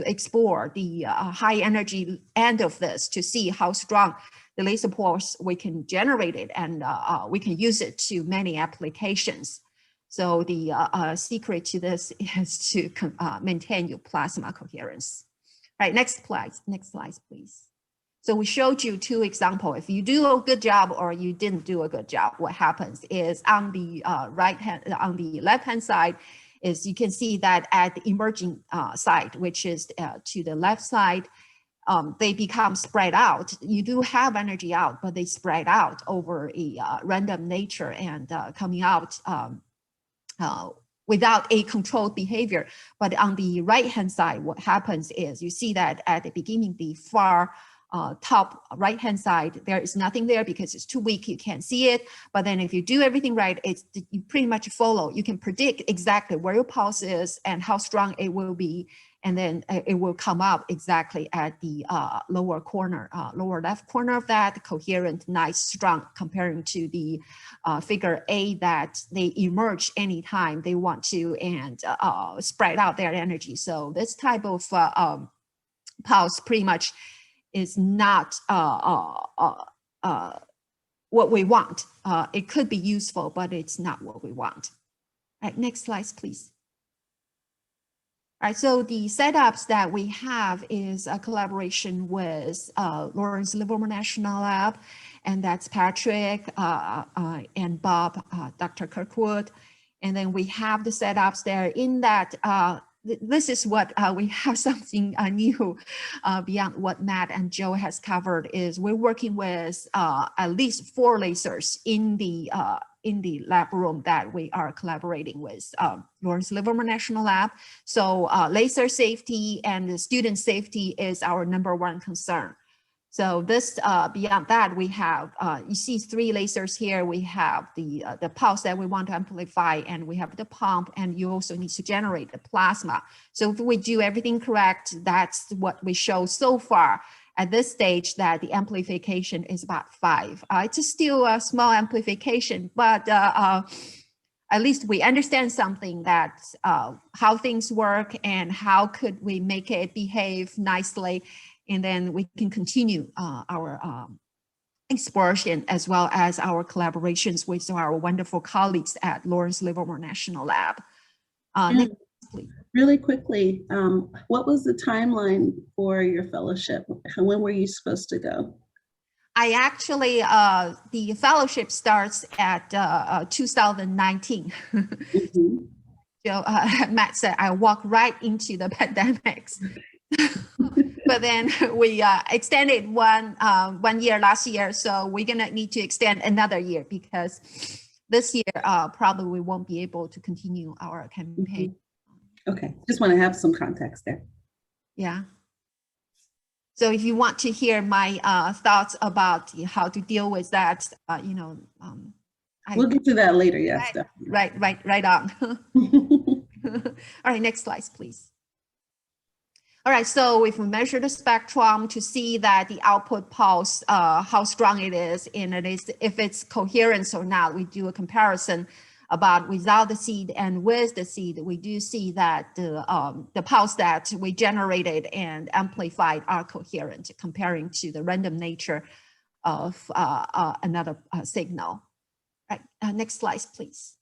explore the high energy end of this, to see how strong the laser pulse we can generate it, and we can use it to many applications. So the secret to this is to maintain your plasma coherence. All right, next slide, please. So we showed you two examples. If you do a good job or you didn't do a good job, what happens is on the left-hand side is you can see that at the emerging side, which is to the left side, they become spread out. You do have energy out, but they spread out over a random nature and coming out without a controlled behavior. But on the right-hand side, what happens is you see that at the beginning, the far top right-hand side, there is nothing there because it's too weak, you can't see it. But then if you do everything right, you pretty much follow. You can predict exactly where your pulse is and how strong it will be. And then it will come up exactly at the lower left corner of that, coherent, nice, strong, comparing to the figure A that they emerge anytime they want to and spread out their energy. So this type of pulse pretty much is not what we want. It could be useful, but it's not what we want. All right, next slide, please. All right, so the setups that we have is a collaboration with Lawrence Livermore National Lab, and that's Patrick and Bob, Dr. Kirkwood. And then we have the setups there in that this is what we have something new beyond what Matt and Joe has covered is we're working with at least 4 lasers in the lab room that we are collaborating with Lawrence Livermore National Lab. So laser safety and the student safety is our #1 concern. So this, beyond that, we have, you see 3 lasers here. We have the pulse that we want to amplify, and we have the pump, and you also need to generate the plasma. So if we do everything correct, that's what we show so far at this stage, that the amplification is about 5. It's still a small amplification, but at least we understand something, that how things work and how could we make it behave nicely. And then we can continue our exploration as well as our collaborations with our wonderful colleagues at Lawrence Livermore National Lab. Next, please. Really quickly, what was the timeline for your fellowship? When were you supposed to go? I actually, the fellowship starts at 2019. Mm-hmm. So Matt said, I walked right into the pandemics. But then we extended one year last year, so we're gonna need to extend another year because this year probably we won't be able to continue our campaign. Okay, just want to have some context there. Yeah. So if you want to hear my thoughts about how to deal with that, you know, we'll get to that later. Yes, right, definitely. right on. All right, next slide, please. All right, so if we measure the spectrum to see that the output pulse, how strong it is, and if it's coherent or not, we do a comparison about without the seed and with the seed. We do see that the pulse that we generated and amplified are coherent, comparing to the random nature of another signal. All right, next slide, please.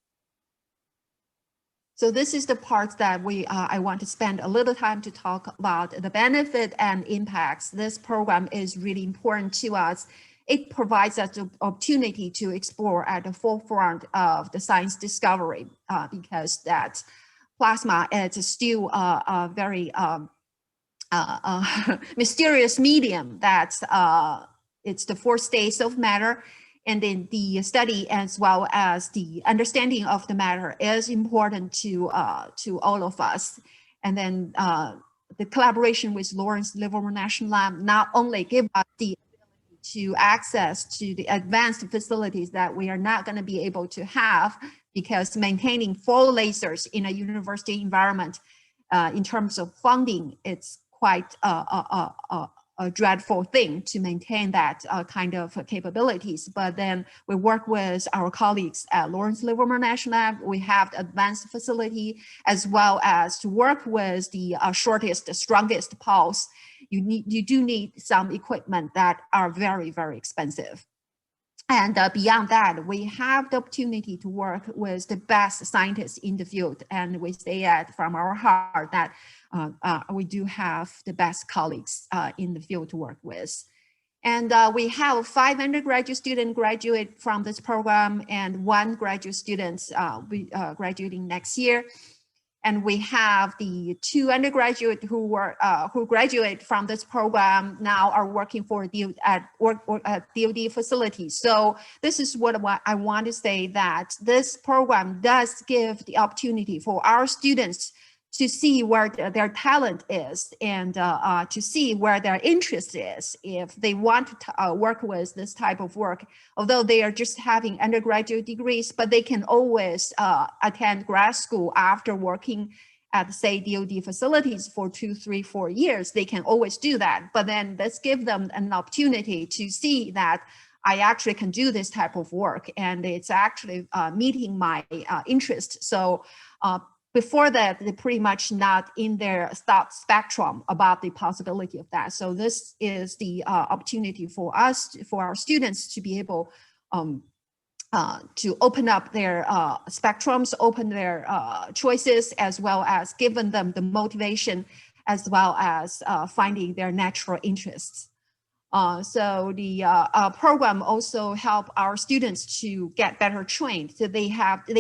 So this is the part that I want to spend a little time to talk about the benefit and impacts. This program is really important to us. It provides us the opportunity to explore at the forefront of the science discovery because that plasma is still a very mysterious medium. That's it's the 4 states of matter. And then the study as well as the understanding of the matter is important to all of us. And then the collaboration with Lawrence Livermore National Lab not only give us the ability to access to the advanced facilities that we are not going to be able to have, because maintaining 4 lasers in a university environment in terms of funding, it's quite a dreadful thing to maintain that kind of capabilities. But then we work with our colleagues at Lawrence Livermore National Lab. We have the advanced facility, as well as to work with the shortest, strongest pulse. You do need some equipment that are very, very expensive. And beyond that, we have the opportunity to work with the best scientists in the field. And we say that from our heart that we do have the best colleagues in the field to work with. And we have 5 undergraduate students graduate from this program, and 1 graduate student graduating next year. And we have the 2 undergraduates who graduate from this program now are working for DoD facilities. So this is what I want to say, that this program does give the opportunity for our students to see where their talent is, and to see where their interest is, if they want to work with this type of work, although they are just having undergraduate degrees, but they can always attend grad school after working at, say, DoD facilities for 2, 3, 4 years. They can always do that, but then let's give them an opportunity to see that I actually can do this type of work, and it's actually meeting my interest. So before that, they're pretty much not in their thought spectrum about the possibility of that. So this is the opportunity for us, for our students, to be able to open up their spectrums, open their choices, as well as giving them the motivation, as well as finding their natural interests. So the program also help our students to get better trained. So they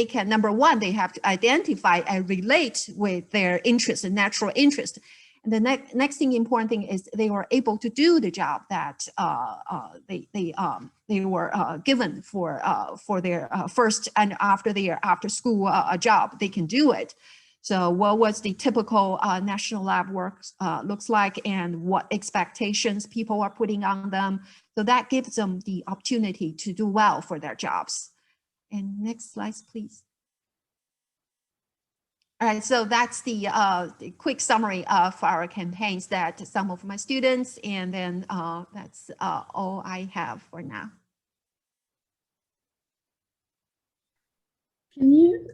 can, number one, they have to identify and relate with their interest and natural interest. And the next thing, important thing, is they were able to do the job that they were given for their first and after their after school job. They can do it. So what was the typical national lab work looks like, and what expectations people are putting on them. So that gives them the opportunity to do well for their jobs. And next slide, please. All right, so that's the quick summary of our campaigns that some of my students, and then that's all I have for now. Can you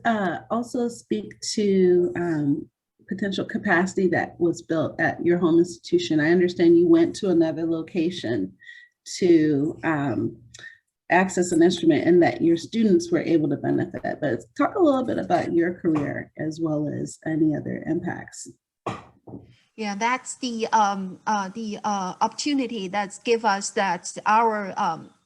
also speak to potential capacity that was built at your home institution? I understand you went to another location to access an instrument, and that your students were able to benefit. But talk a little bit about your career as well as any other impacts. Yeah, that's the opportunity that's give us, that our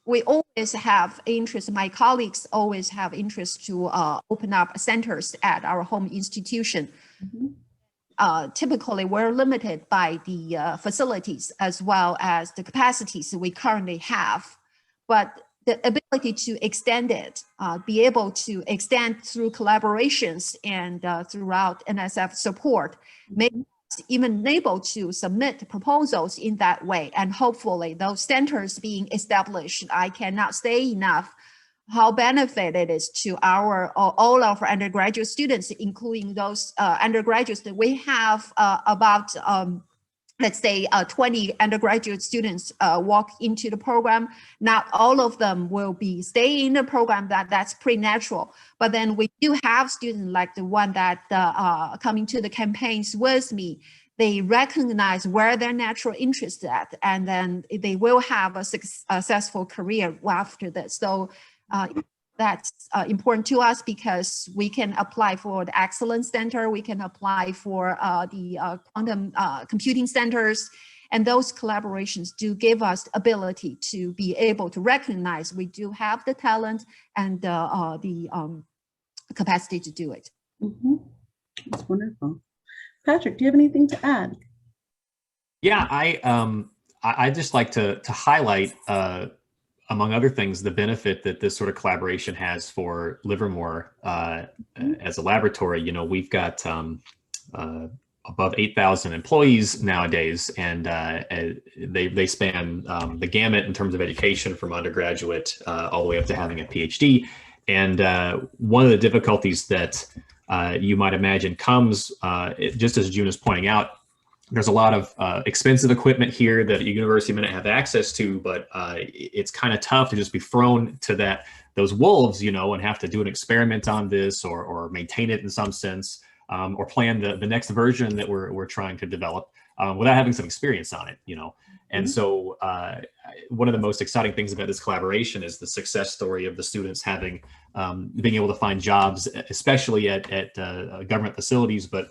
we always have interest. My colleagues always have interest to open up centers at our home institution. Mm-hmm. Typically, we're limited by the facilities as well as the capacities we currently have, but the ability to extend it, be able to extend through collaborations and throughout NSF support, make even able to submit proposals in that way. And hopefully those centers being established, I cannot say enough how benefit it is to all of our undergraduate students, including those undergraduates that we have about let's say 20 undergraduate students walk into the program. Not all of them will be staying in the program. That's pretty natural. But then we do have students like the one that coming to the campaigns with me. They recognize where their natural interest is at, and then they will have a successful career after this. So that's important to us, because we can apply for the Excellence Center, we can apply for the quantum computing centers, and those collaborations do give us the ability to be able to recognize we do have the talent and the capacity to do it. Mm-hmm. That's wonderful. Patrick, do you have anything to add? Yeah, I just like to highlight, among other things, the benefit that this sort of collaboration has for Livermore as a laboratory. You know, we've got above 8,000 employees nowadays, and they span the gamut in terms of education, from undergraduate all the way up to having a PhD. And one of the difficulties that you might imagine comes, just as June is pointing out, there's a lot of expensive equipment here that a university may not have access to, but it's kind of tough to just be thrown to those wolves, you know, and have to do an experiment on this, or maintain it in some sense, or plan the next version that we're trying to develop without having some experience on it, you know. And so one of the most exciting things about this collaboration is the success story of the students having being able to find jobs, especially at government facilities, but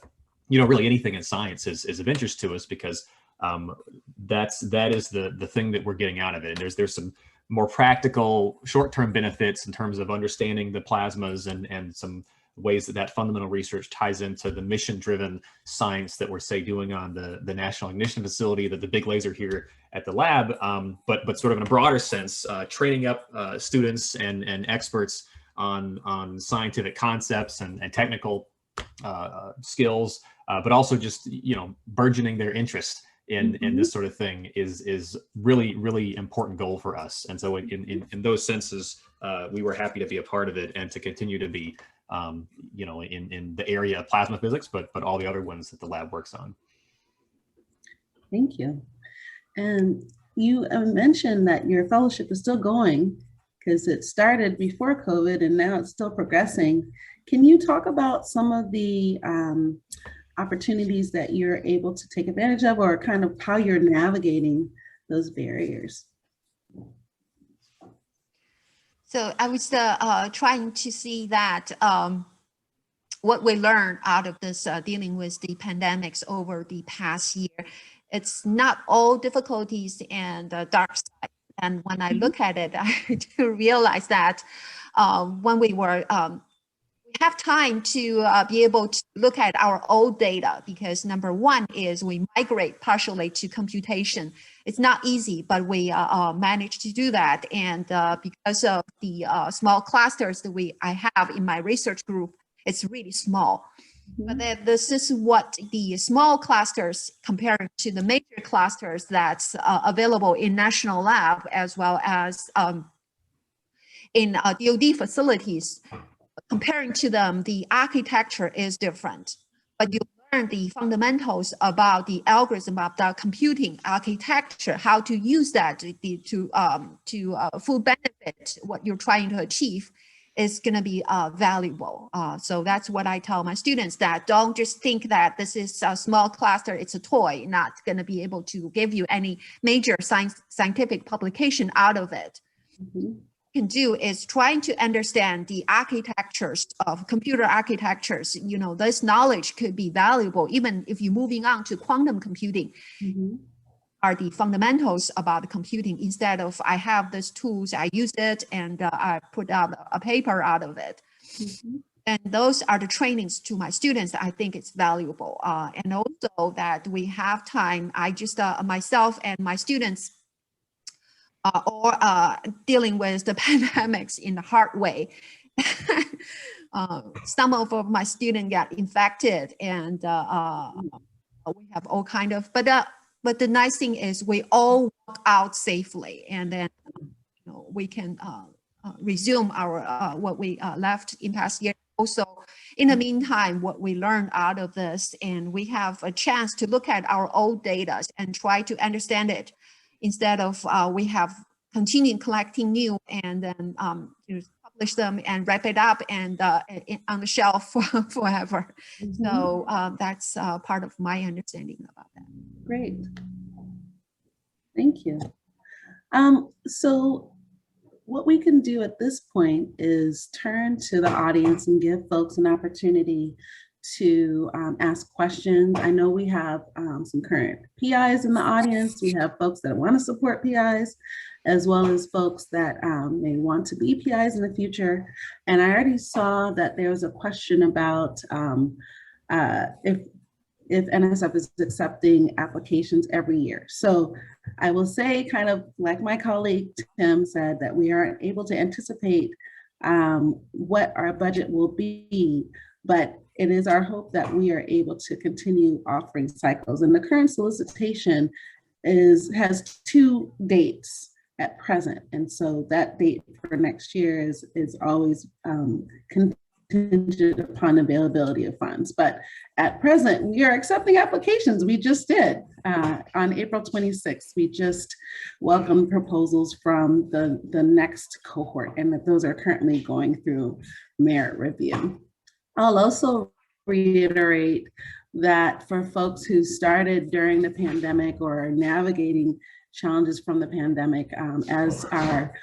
you know, really anything in science is of interest to us, because that is the thing that we're getting out of it. And there's some more practical short-term benefits in terms of understanding the plasmas and some ways that fundamental research ties into the mission-driven science that we're, say, doing on the National Ignition Facility, the big laser here at the lab, but sort of in a broader sense, training up students and experts on scientific concepts and technical skills, but also just, you know, burgeoning their interest in this sort of thing is really important goal for us. And so in those senses, we were happy to be a part of it and to continue to be, you know, in the area of plasma physics, but all the other ones that the lab works on. Thank you. And you mentioned that your fellowship is still going because it started before COVID and now it's still progressing. Can you talk about some of the opportunities that you're able to take advantage of, or kind of how you're navigating those barriers? So I was trying to see that what we learned out of this dealing with the pandemics over the past year, it's not all difficulties and dark side. And when I look at it, I do realize that when we were we have time to be able to look at our old data, because number one is we migrate partially to computation. It's not easy, but we managed to do that. And because of the small clusters that I have in my research group, it's really small. But then this is what the small clusters compared to the major clusters that's available in national lab, as well as in DoD facilities. Comparing to them, the architecture is different, but you learn the fundamentals about the algorithm of the computing architecture, how to use that to full benefit what you're trying to achieve is going to be valuable. So that's what I tell my students, that don't just think that this is a small cluster, it's a toy, not going to be able to give you any major scientific publication out of it. Can do is trying to understand the architectures of computer architectures. You know, this knowledge could be valuable even if you're moving on to quantum computing. Are the fundamentals about computing, instead of I have these tools, I use it, and I put out a paper out of it. And those are the trainings to my students that I think it's valuable. And also that we have time, I just myself and my students or dealing with the pandemics in the hard way. Some of my students got infected, and we have all kind of, but the nice thing is we all walk out safely, and then you know, we can resume our what we left in past year. Also, in the meantime, what we learned out of this, and we have a chance to look at our old data and try to understand it, instead of we have continued collecting new and then you know, publish them and wrap it up and on the shelf forever. So that's part of my understanding about that. Great. Thank you. So what we can do at this point is turn to the audience and give folks an opportunity to ask questions. I know we have some current PIs in the audience. We have folks that want to support PIs, as well as folks that may want to be PIs in the future. And I already saw that there was a question about if NSF is accepting applications every year. So I will say, kind of like my colleague Tim said, that we aren't able to anticipate what our budget will be, but it is our hope that we are able to continue offering cycles. And the current solicitation has 2 dates at present. And so that date for next year is always contingent upon availability of funds. But at present, we are accepting applications. We just did. On April 26th, we just welcomed proposals from the next cohort, and that those are currently going through merit review. I'll also reiterate that for folks who started during the pandemic or are navigating challenges from the pandemic, as our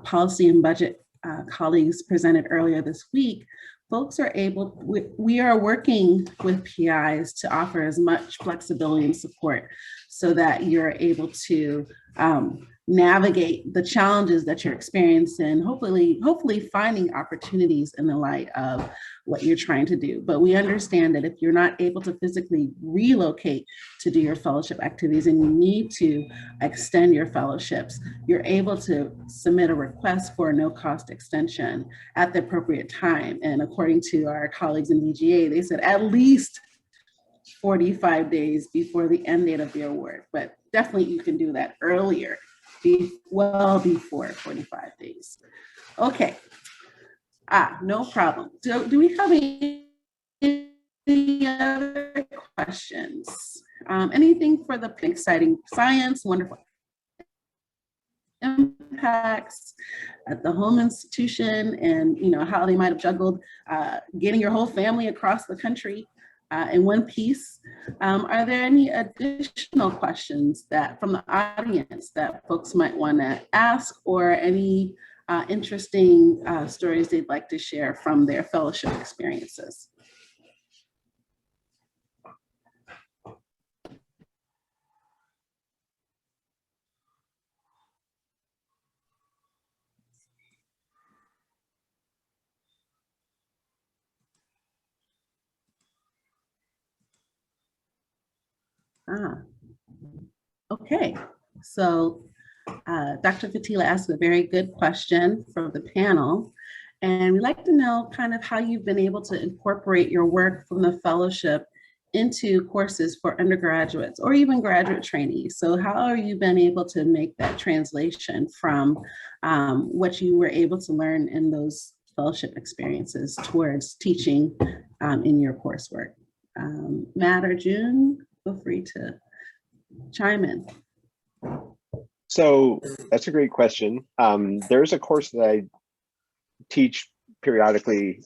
policy and budget colleagues presented earlier this week, folks are able, we are working with PIs to offer as much flexibility and support so that you're able to navigate the challenges that you're experiencing, hopefully finding opportunities in the light of what you're trying to do. But we understand that if you're not able to physically relocate to do your fellowship activities and you need to extend your fellowships, you're able to submit a request for a no-cost extension at the appropriate time. And according to our colleagues in DGA, they said at least 45 days before the end date of the award, but definitely you can do that earlier, well before 45 days. Okay, no problem. Do we have any other questions? Anything for the exciting science, wonderful impacts at the home institution, and how they might have juggled getting your whole family across the country in one piece. Are there any additional questions that from the audience that folks might want to ask, or any interesting stories they'd like to share from their fellowship experiences? Okay, so Dr. Fatila asked a very good question from the panel, and we'd like to know kind of how you've been able to incorporate your work from the fellowship into courses for undergraduates or even graduate trainees. So how have you been able to make that translation from what you were able to learn in those fellowship experiences towards teaching in your coursework? Matt or June, feel free to chime in. So that's a great question. There's a course that I teach periodically.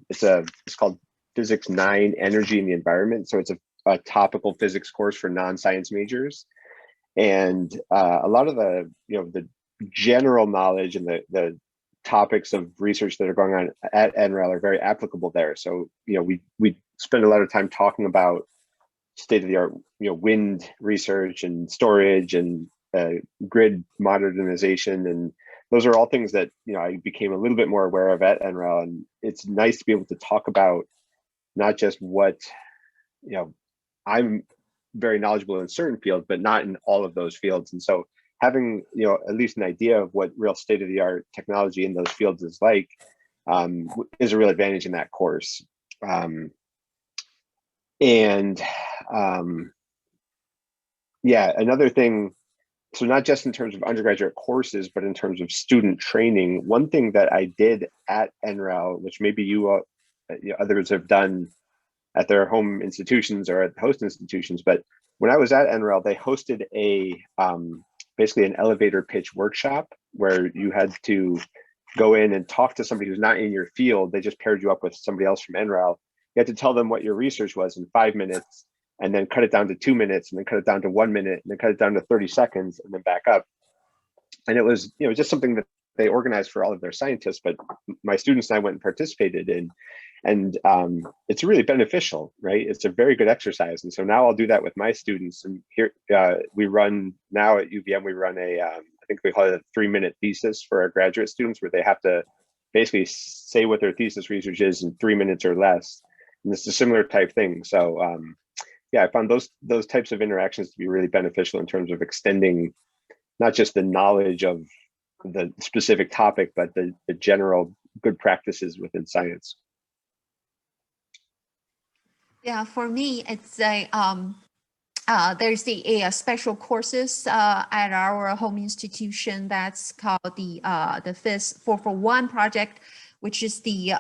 It's called Physics 9, Energy and the Environment. So it's a topical physics course for non-science majors. And a lot of the, the general knowledge and the topics of research that are going on at NREL are very applicable there. So, we spend a lot of time talking about state-of-the-art, wind research and storage and grid modernization, and those are all things that I became a little bit more aware of at NREL. And it's nice to be able to talk about not just what I'm very knowledgeable in certain fields, but not in all of those fields. And so having at least an idea of what real state-of-the-art technology in those fields is like is a real advantage in that course. Another thing, so not just in terms of undergraduate courses, but in terms of student training, one thing that I did at NREL, which maybe you others have done at their home institutions or at host institutions, but when I was at NREL, they hosted a basically an elevator pitch workshop where you had to go in and talk to somebody who's not in your field. They just paired you up with somebody else from NREL. You had to tell them what your research was in 5 minutes, and then cut it down to 2 minutes, and then cut it down to 1 minute, and then cut it down to 30 seconds, and then back up. And it was, just something that they organized for all of their scientists, but my students and I went and participated in, and it's really beneficial, right? It's a very good exercise. And so now I'll do that with my students. And here we run now at UVM, we run I think we call it a 3-minute thesis for our graduate students, where they have to basically say what their thesis research is in 3 minutes or less. And it's a similar type thing. So I found those types of interactions to be really beneficial in terms of extending not just the knowledge of the specific topic, but the general good practices within science. Yeah, for me, it's there's a special courses at our home institution that's called the FIS 441 project, which is the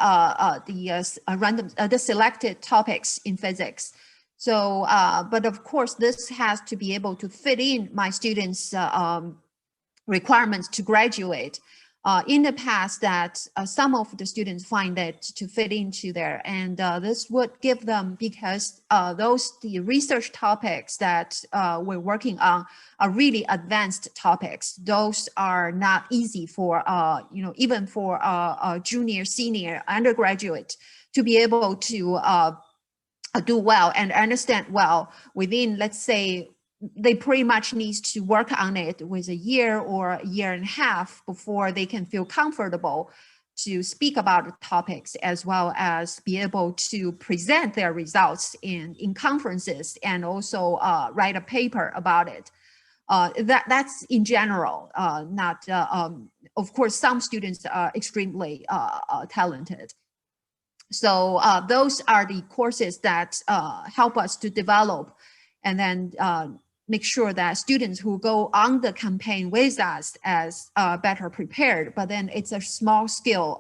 selected topics in physics. So, but of course, this has to be able to fit in my students' requirements to graduate. In the past, that some of the students find that to fit into there, and this would give them, because the research topics that we're working on are really advanced topics. Those are not easy for even for a junior, senior, undergraduate to be able to do well and understand well within, let's say, they pretty much need to work on it with a year or a year and a half before they can feel comfortable to speak about the topics, as well as be able to present their results in conferences, and also write a paper about it. That's in general, not, of course, some students are extremely talented. So those are the courses that help us to develop, and then make sure that students who go on the campaign with us as better prepared. But then it's a small scale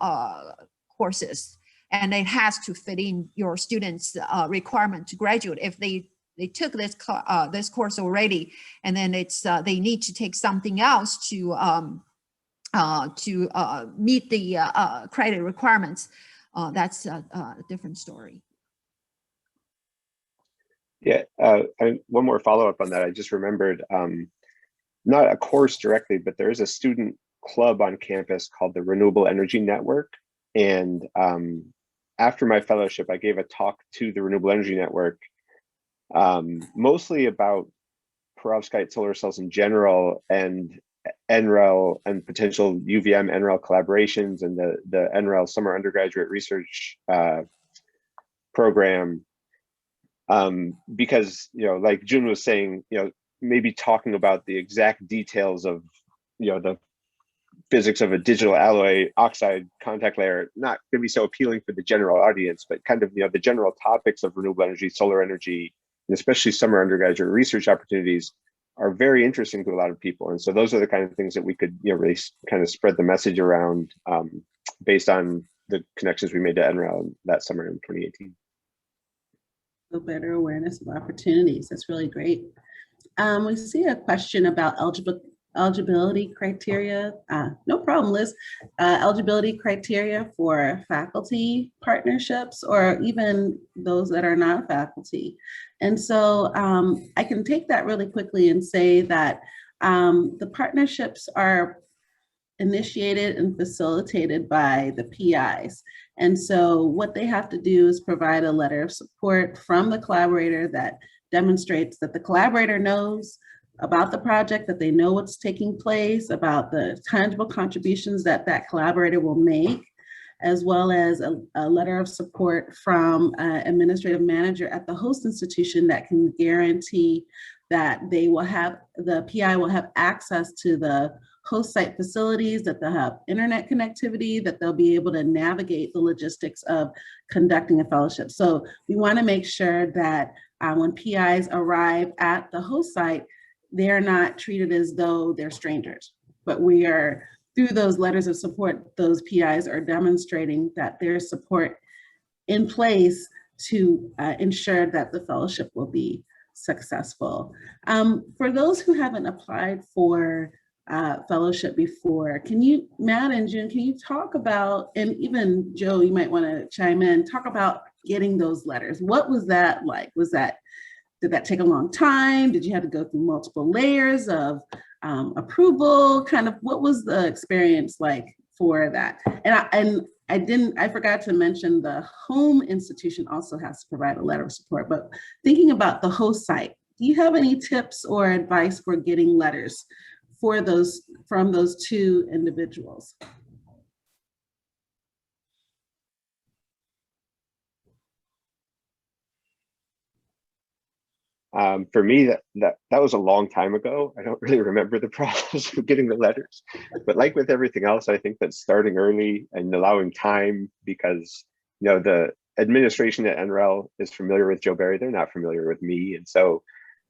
courses, and it has to fit in your students' requirement to graduate. If they took this course already, and then it's they need to take something else to meet the credit requirements. That's a different story. Yeah, one more follow-up on that. I just remembered, not a course directly, but there is a student club on campus called the Renewable Energy Network. And after my fellowship, I gave a talk to the Renewable Energy Network, mostly about perovskite solar cells in general, and NREL and potential UVM NREL collaborations, and the NREL Summer Undergraduate Research Program. Because, like Jun was saying, maybe talking about the exact details of, the physics of a digital alloy oxide contact layer, not going to be so appealing for the general audience, but kind of, the general topics of renewable energy, solar energy, and especially summer undergraduate research opportunities are very interesting to a lot of people. And so those are the kind of things that we could, really kind of spread the message around based on the connections we made to NREL that summer in 2018. Better awareness of opportunities. That's really great. We see a question about eligibility criteria. No problem, Liz. Eligibility criteria for faculty partnerships, or even those that are not faculty. And so I can take that really quickly and say that the partnerships are initiated and facilitated by the PIs. And so what they have to do is provide a letter of support from the collaborator that demonstrates that the collaborator knows about the project, that they know what's taking place, about the tangible contributions that that collaborator will make, as well as a letter of support from an administrative manager at the host institution that can guarantee that they will have, the PI will have access to the host site facilities, that they'll have internet connectivity, that they'll be able to navigate the logistics of conducting a fellowship. So we want to make sure that when PIs arrive at the host site, they're not treated as though they're strangers, but we are, through those letters of support, those PIs are demonstrating that there's support in place to ensure that the fellowship will be successful. For those who haven't applied for fellowship before, can you, Matt and June, can you talk about, and even Joe, you might want to chime in, talk about getting those letters. What was that like? Did that take a long time? Did you have to go through multiple layers of approval? Kind of, what was the experience like for that? And I forgot to mention the home institution also has to provide a letter of support, but thinking about the host site, do you have any tips or advice for getting letters for those, from those two individuals? For me, that was a long time ago. I don't really remember the process of getting the letters, but like with everything else, I think that starting early and allowing time, because the administration at NREL is familiar with Joe Barry. They're not familiar with me. And so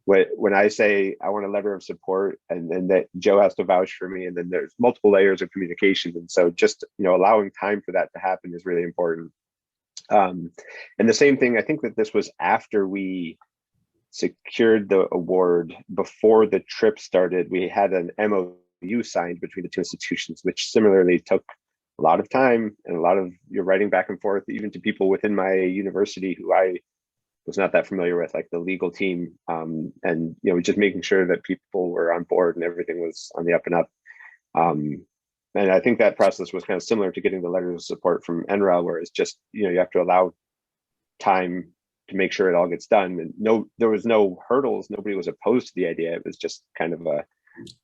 when I say I want a letter of support, and then that Joe has to vouch for me, and then there's multiple layers of communication. And so just, allowing time for that to happen is really important. And the same thing, I think that this was after we secured the award. Before the trip started, we had an MOU signed between the two institutions, which similarly took a lot of time and a lot of writing back and forth, even to people within my university who I was not that familiar with, like the legal team, and just making sure that people were on board and everything was on the up and up. And I think that process was kind of similar to getting the letters of support from NREL, where it's just you have to allow time to make sure it all gets done. And there was no hurdles. Nobody was opposed to the idea. It was just kind of a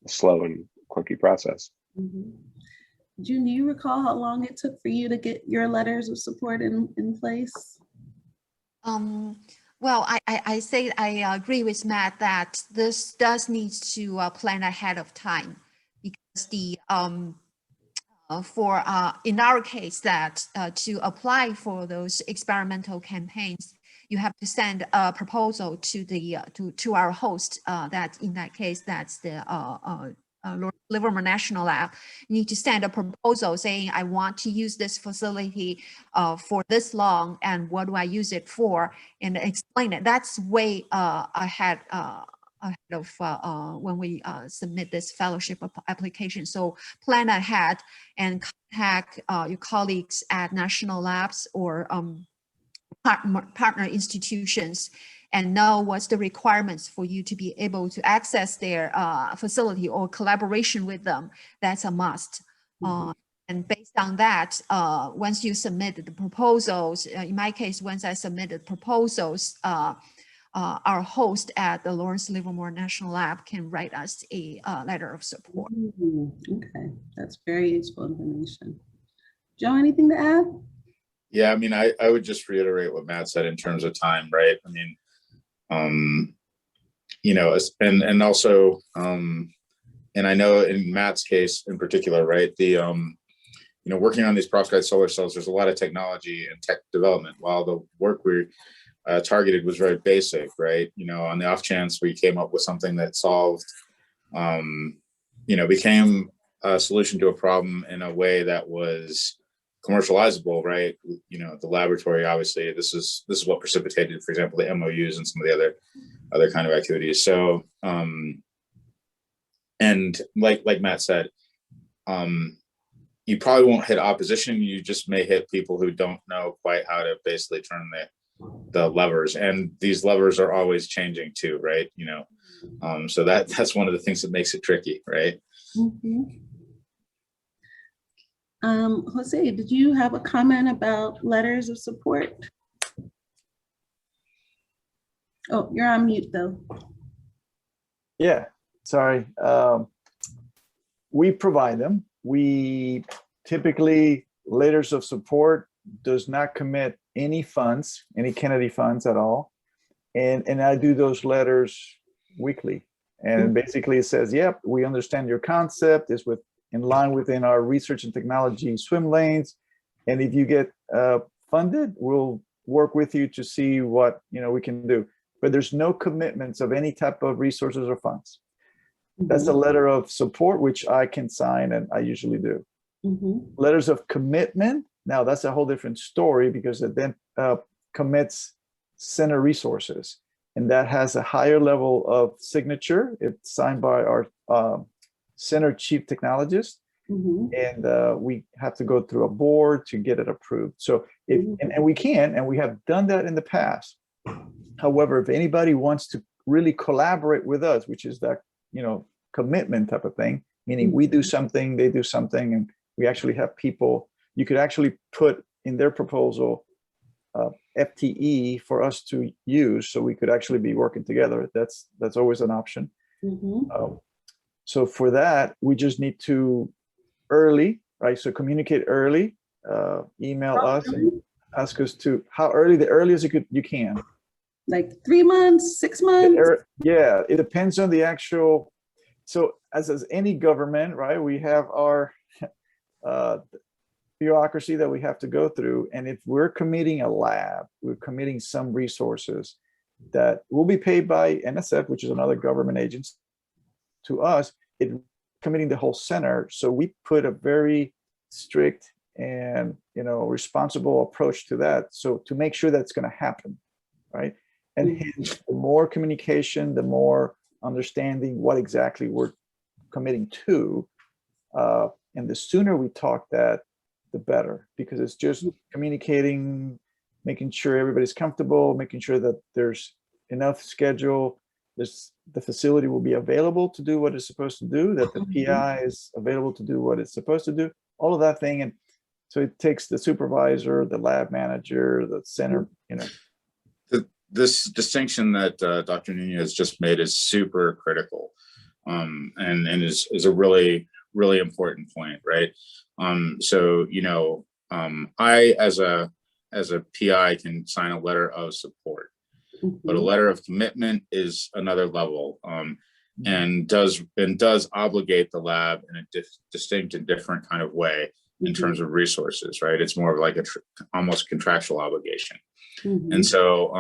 slow and clunky process. Mm-hmm. June, do you recall how long it took for you to get your letters of support in place? Well, I say I agree with Matt that this does need to plan ahead of time, because the in our case that to apply for those experimental campaigns, you have to send a proposal to the to our host. That in that case, that's the Livermore National Lab. You need to send a proposal saying, I want to use this facility for this long, and what do I use it for, and explain it. That's way ahead of when we submit this fellowship application. So plan ahead and contact your colleagues at national labs or partner institutions, and know what's the requirements for you to be able to access their facility or collaboration with them. That's a must. Mm-hmm. And based on that, once you submit the proposals, in my case, once I submitted proposals, our host at the Lawrence Livermore National Lab can write us a letter of support. Mm-hmm. Okay, that's very useful information. Joe, anything to add? Yeah, I mean, I would just reiterate what Matt said in terms of time, right? I mean, and also, and I know in Matt's case in particular, right, the, working on these perovskite solar cells, there's a lot of technology and tech development, while the work we targeted was very basic, right? On the off chance we came up with something that solved, became a solution to a problem in a way that was commercializable, right? The laboratory, obviously, this is what precipitated, for example, the MOUs and some of the other kind of activities. So, and like Matt said, you probably won't hit opposition. You just may hit people who don't know quite how to basically turn the levers, and these levers are always changing too, right? So that's one of the things that makes it tricky, right? Mm-hmm. Jose, did you have a comment about letters of support? Oh, you're on mute though. Yeah, sorry. We provide them. We typically, letters of support does not commit any funds, any Kennedy funds at all. And I do those letters weekly. And basically it says, yep, we understand your concept is in line within our research and technology swim lanes. And if you get funded, we'll work with you to see what we can do. But there's no commitments of any type of resources or funds. That's a letter of support, which I can sign, and I usually do. Letters of commitment, now that's a whole different story, because it then commits center resources. And that has a higher level of signature. It's signed by our center chief technologist, and we have to go through a board to get it approved. So and we can, and we have done that in the past. However, if anybody wants to really collaborate with us, which is that commitment type of thing, meaning we do something, they do something, and we actually have people, you could actually put in their proposal FTE for us to use, so we could actually be working together. That's always an option. So for that, we just need to early, right? So communicate early, email us and ask us to, how early, the earliest you can. Like 3 months, 6 months? Yeah, it depends on the actual, so as any government, right? We have our bureaucracy that we have to go through. And if we're committing a lab, we're committing some resources that will be paid by NSF, which is another government agency, to us, it committing the whole center. So we put a very strict and responsible approach to that. So to make sure that's going to happen, right? And hence, the more communication, the more understanding what exactly we're committing to, and the sooner we talk that, the better, because it's just communicating, making sure everybody's comfortable, making sure that there's enough schedule, the facility will be available to do what it's supposed to do, that the PI is available to do what it's supposed to do, all of that thing. And so it takes the supervisor, the lab manager, the center, This distinction that Dr. Nunez just made is super critical, and is a really, really important point, right? So, I as a PI can sign a letter of support, but a letter of commitment is another level, and does obligate the lab in a distinct and different kind of way in terms of resources, right? It's more of like almost contractual obligation. And so,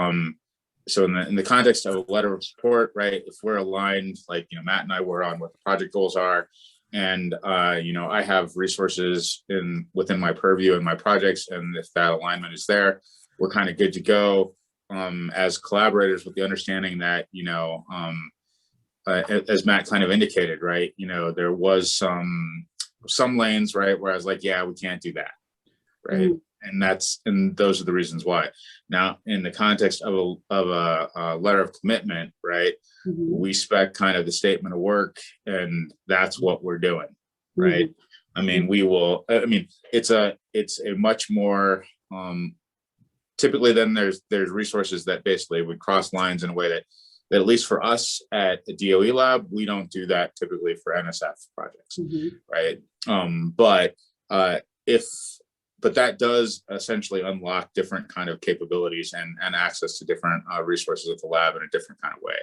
so in the context of a letter of support, right, if we're aligned, like, Matt and I were on what the project goals are, and, I have resources within my purview and my projects, and if that alignment is there, we're kind of good to go, as collaborators, with the understanding that, as Matt kind of indicated, right, there was some lanes, right, where I was like, yeah, we can't do that, right? And those are the reasons why. Now, in the context of a letter of commitment, right, we spec kind of the statement of work, and that's what we're doing, right? I mean, it's a much more, typically then there's resources that basically would cross lines in a way that at least for us at the DOE lab, we don't do that typically for NSF projects, right? But that does essentially unlock different kind of capabilities and access to different resources at the lab in a different kind of way.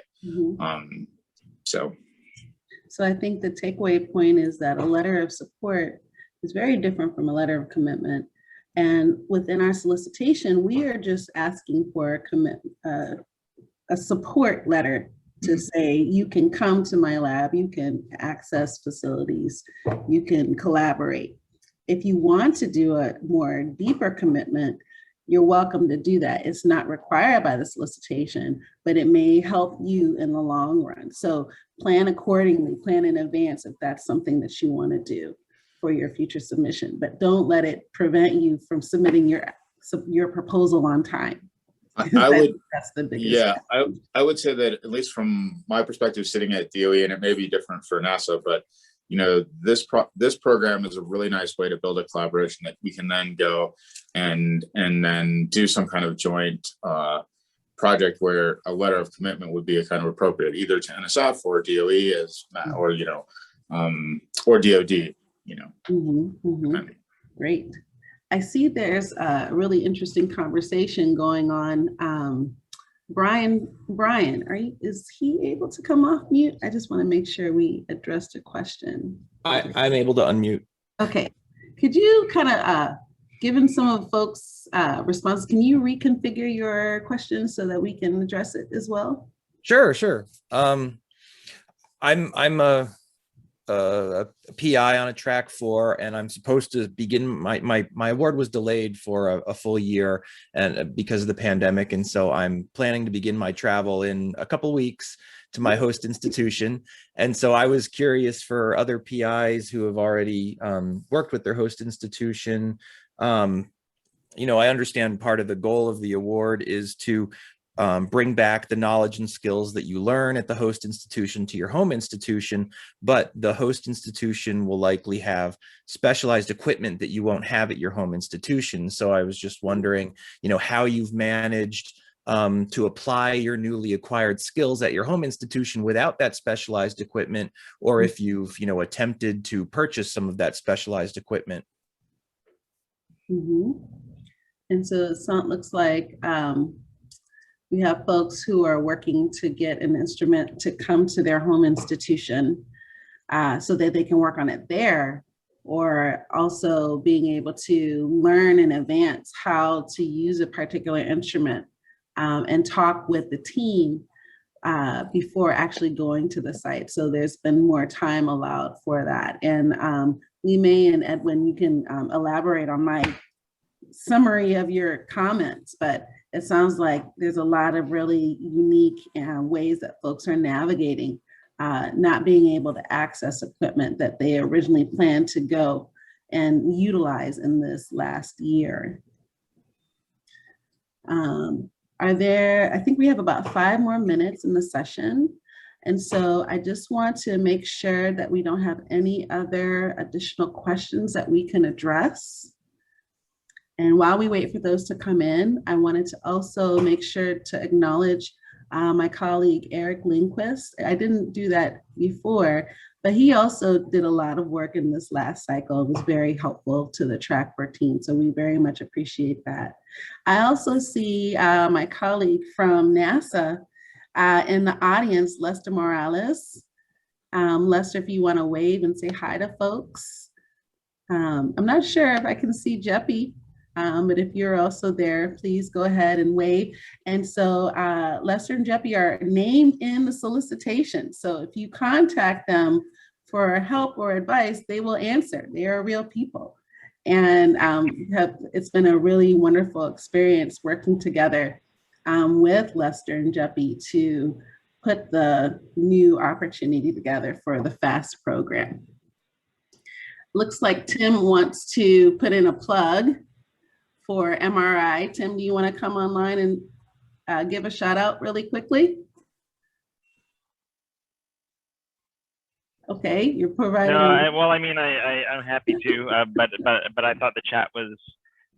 So I think the takeaway point is that a letter of support is very different from a letter of commitment. And within our solicitation, we are just asking for a support letter to say, you can come to my lab, you can access facilities, you can collaborate. If you want to do a more deeper commitment, you're welcome to do that. It's not required by the solicitation, but it may help you in the long run. So plan accordingly, plan in advance if that's something that you want to do for your future submission, but don't let it prevent you from submitting your proposal on time. That's the biggest. I would say that, at least from my perspective, sitting at DOE, and it may be different for NASA, but this program is a really nice way to build a collaboration that we can then go and then do some kind of joint project where a letter of commitment would be a kind of appropriate, either to NSF or DOE or DOD. Great. I see there's a really interesting conversation going on. Brian, is he able to come off mute? I just want to make sure we addressed a question. I'm able to unmute. Okay. Could you kind of, given some of folks' responses, can you reconfigure your question so that we can address it as well? Sure. I'm a PI on a track 4, and I'm supposed to begin my award was delayed for a full year and because of the pandemic, and so I'm planning to begin my travel in a couple weeks to my host institution. And so I was curious for other PIs who have already worked with their host institution. I understand part of the goal of the award is to bring back the knowledge and skills that you learn at the host institution to your home institution, but the host institution will likely have specialized equipment that you won't have at your home institution. So I was just wondering, how you've managed to apply your newly acquired skills at your home institution without that specialized equipment, or if you've, attempted to purchase some of that specialized equipment. And so it looks like we have folks who are working to get an instrument to come to their home institution so that they can work on it there. or also being able to learn in advance how to use a particular instrument and talk with the team before actually going to the site. So there's been more time allowed for that. And we may, and Edwin, you can elaborate on my summary of your comments, but it sounds like there's a lot of really unique ways that folks are navigating not being able to access equipment that they originally planned to go and utilize in this last year. I think we have about 5 more minutes in the session. And so I just want to make sure that we don't have any other additional questions that we can address. And while we wait for those to come in, I wanted to also make sure to acknowledge my colleague, Eric Lindquist. I didn't do that before, but he also did a lot of work in this last cycle. It was very helpful to the Track 14. So we very much appreciate that. I also see my colleague from NASA in the audience, Lester Morales. Lester, if you want to wave and say hi to folks. I'm not sure if I can see Jeppy. But if you're also there, please go ahead and wave. And so Lester and Jeppy are named in the solicitation. So if you contact them for help or advice, they will answer. They are real people. And it's been a really wonderful experience working together with Lester and Jeppy to put the new opportunity together for the FAST program. Looks like Tim wants to put in a plug for MRI. Tim, do you want to come online and give a shout out really quickly? Okay, you're providing. No, well, I mean, I'm happy to, but I thought the chat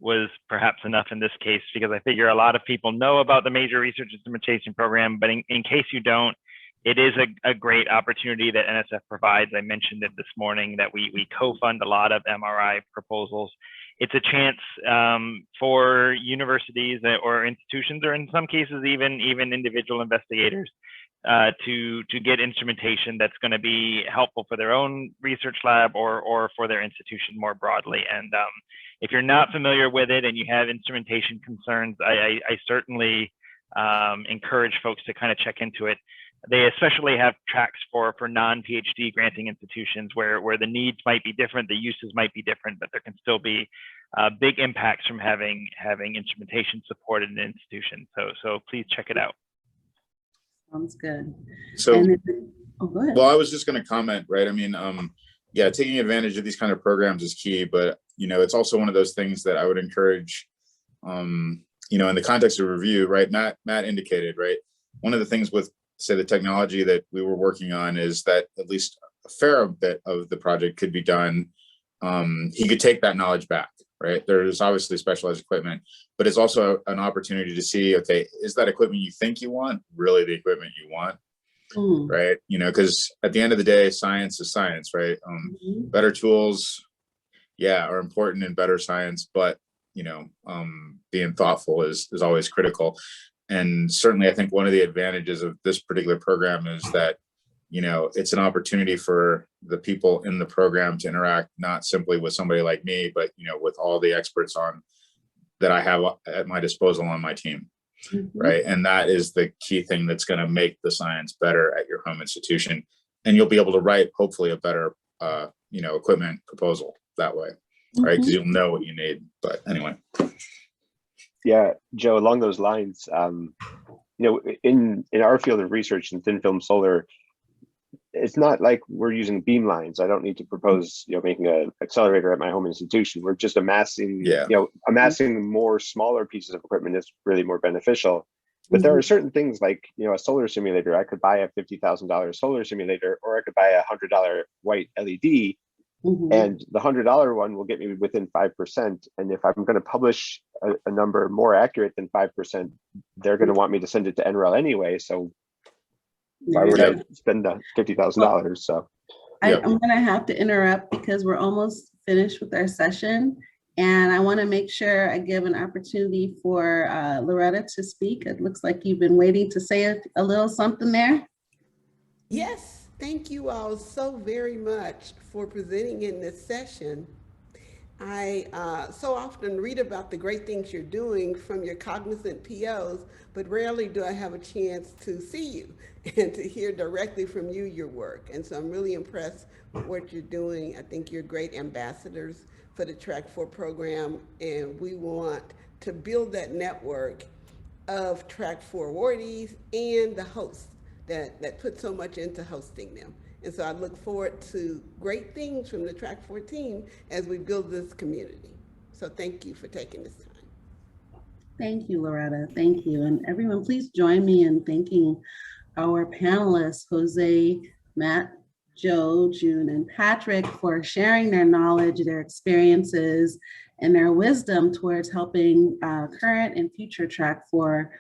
was perhaps enough in this case, because I figure a lot of people know about the Major Research Instrumentation Program, but in case you don't, it is a great opportunity that NSF provides. I mentioned it this morning that we co-fund a lot of MRI proposals. It's a chance for universities or institutions, or in some cases even individual investigators, to get instrumentation that's going to be helpful for their own research lab or for their institution more broadly. And if you're not familiar with it and you have instrumentation concerns, I certainly encourage folks to kind of check into it. They especially have tracks for non-PhD granting institutions where the needs might be different, the uses might be different, but there can still be big impacts from having instrumentation supported in an institution. So please check it out. Sounds good. So, go ahead. Well, I was just going to comment, right? I mean, yeah, taking advantage of these kind of programs is key, but it's also one of those things that I would encourage, in the context of review, right? Matt indicated, right? One of the things with, say, the technology that we were working on is that at least a fair bit of the project could be done. He could take that knowledge back, right? There's obviously specialized equipment, but it's also an opportunity to see, okay, is that equipment you think you want really the equipment you want? Right? Because at the end of the day, science is science, right? Better tools, yeah, are important in better science, but being thoughtful is always critical. And certainly, I think one of the advantages of this particular program is that, it's an opportunity for the people in the program to interact not simply with somebody like me, but, with all the experts that I have at my disposal on my team. Right. And that is the key thing that's going to make the science better at your home institution. And you'll be able to write, hopefully, a better, equipment proposal that way. Right. Because you'll know what you need. But anyway. Yeah, Joe, along those lines, in our field of research in thin film solar, it's not like we're using beam lines. I don't need to propose, making an accelerator at my home institution. We're just amassing, amassing more smaller pieces of equipment is really more beneficial. But there are certain things like, a solar simulator. I could buy a $50,000 solar simulator, or I could buy a $100 white LED. And the $100 one will get me within 5%. And if I'm going to publish a number more accurate than 5%, they're going to want me to send it to NREL anyway. So why would I spend $50,000? So I'm going to have to interrupt because we're almost finished with our session. And I want to make sure I give an opportunity for Loretta to speak. It looks like you've been waiting to say a little something there. Yes. Thank you all so very much for presenting in this session. I so often read about the great things you're doing from your cognizant POs, but rarely do I have a chance to see you and to hear directly from you your work. And so I'm really impressed with what you're doing. I think you're great ambassadors for the Track 4 program, and we want to build that network of Track 4 awardees and the hosts that put so much into hosting them. And so I look forward to great things from the Track 4 team as we build this community. So thank you for taking this time. Thank you, Loretta. Thank you. And everyone, please join me in thanking our panelists, Jose, Matt, Joe, June, and Patrick, for sharing their knowledge, their experiences, and their wisdom towards helping current and future Track 4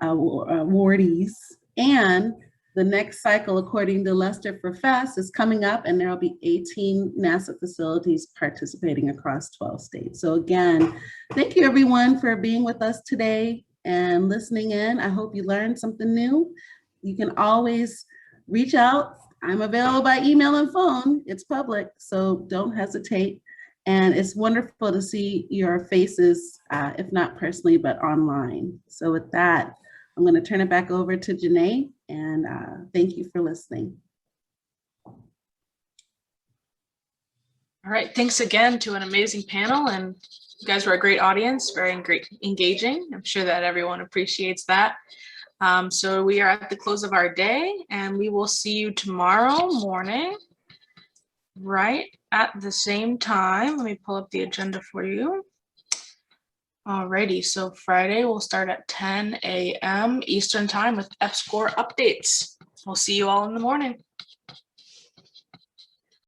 awardees. And the next cycle, according to Lester for FAST, is coming up, and there will be 18 NASA facilities participating across 12 states. So again, thank you everyone for being with us today and listening in. I hope you learned something new. You can always reach out. I'm available by email and phone. It's public, so don't hesitate. And it's wonderful to see your faces, if not personally, but online. So with that, I'm going to turn it back over to Janae, and thank you for listening. All right, thanks again to an amazing panel, and you guys were a great audience, very great engaging. I'm sure that everyone appreciates that. So we are at the close of our day, and we will see you tomorrow morning, right at the same time. Let me pull up the agenda for you. Alrighty, so Friday we'll start at 10 a.m. Eastern time with EPSCoR updates. We'll see you all in the morning.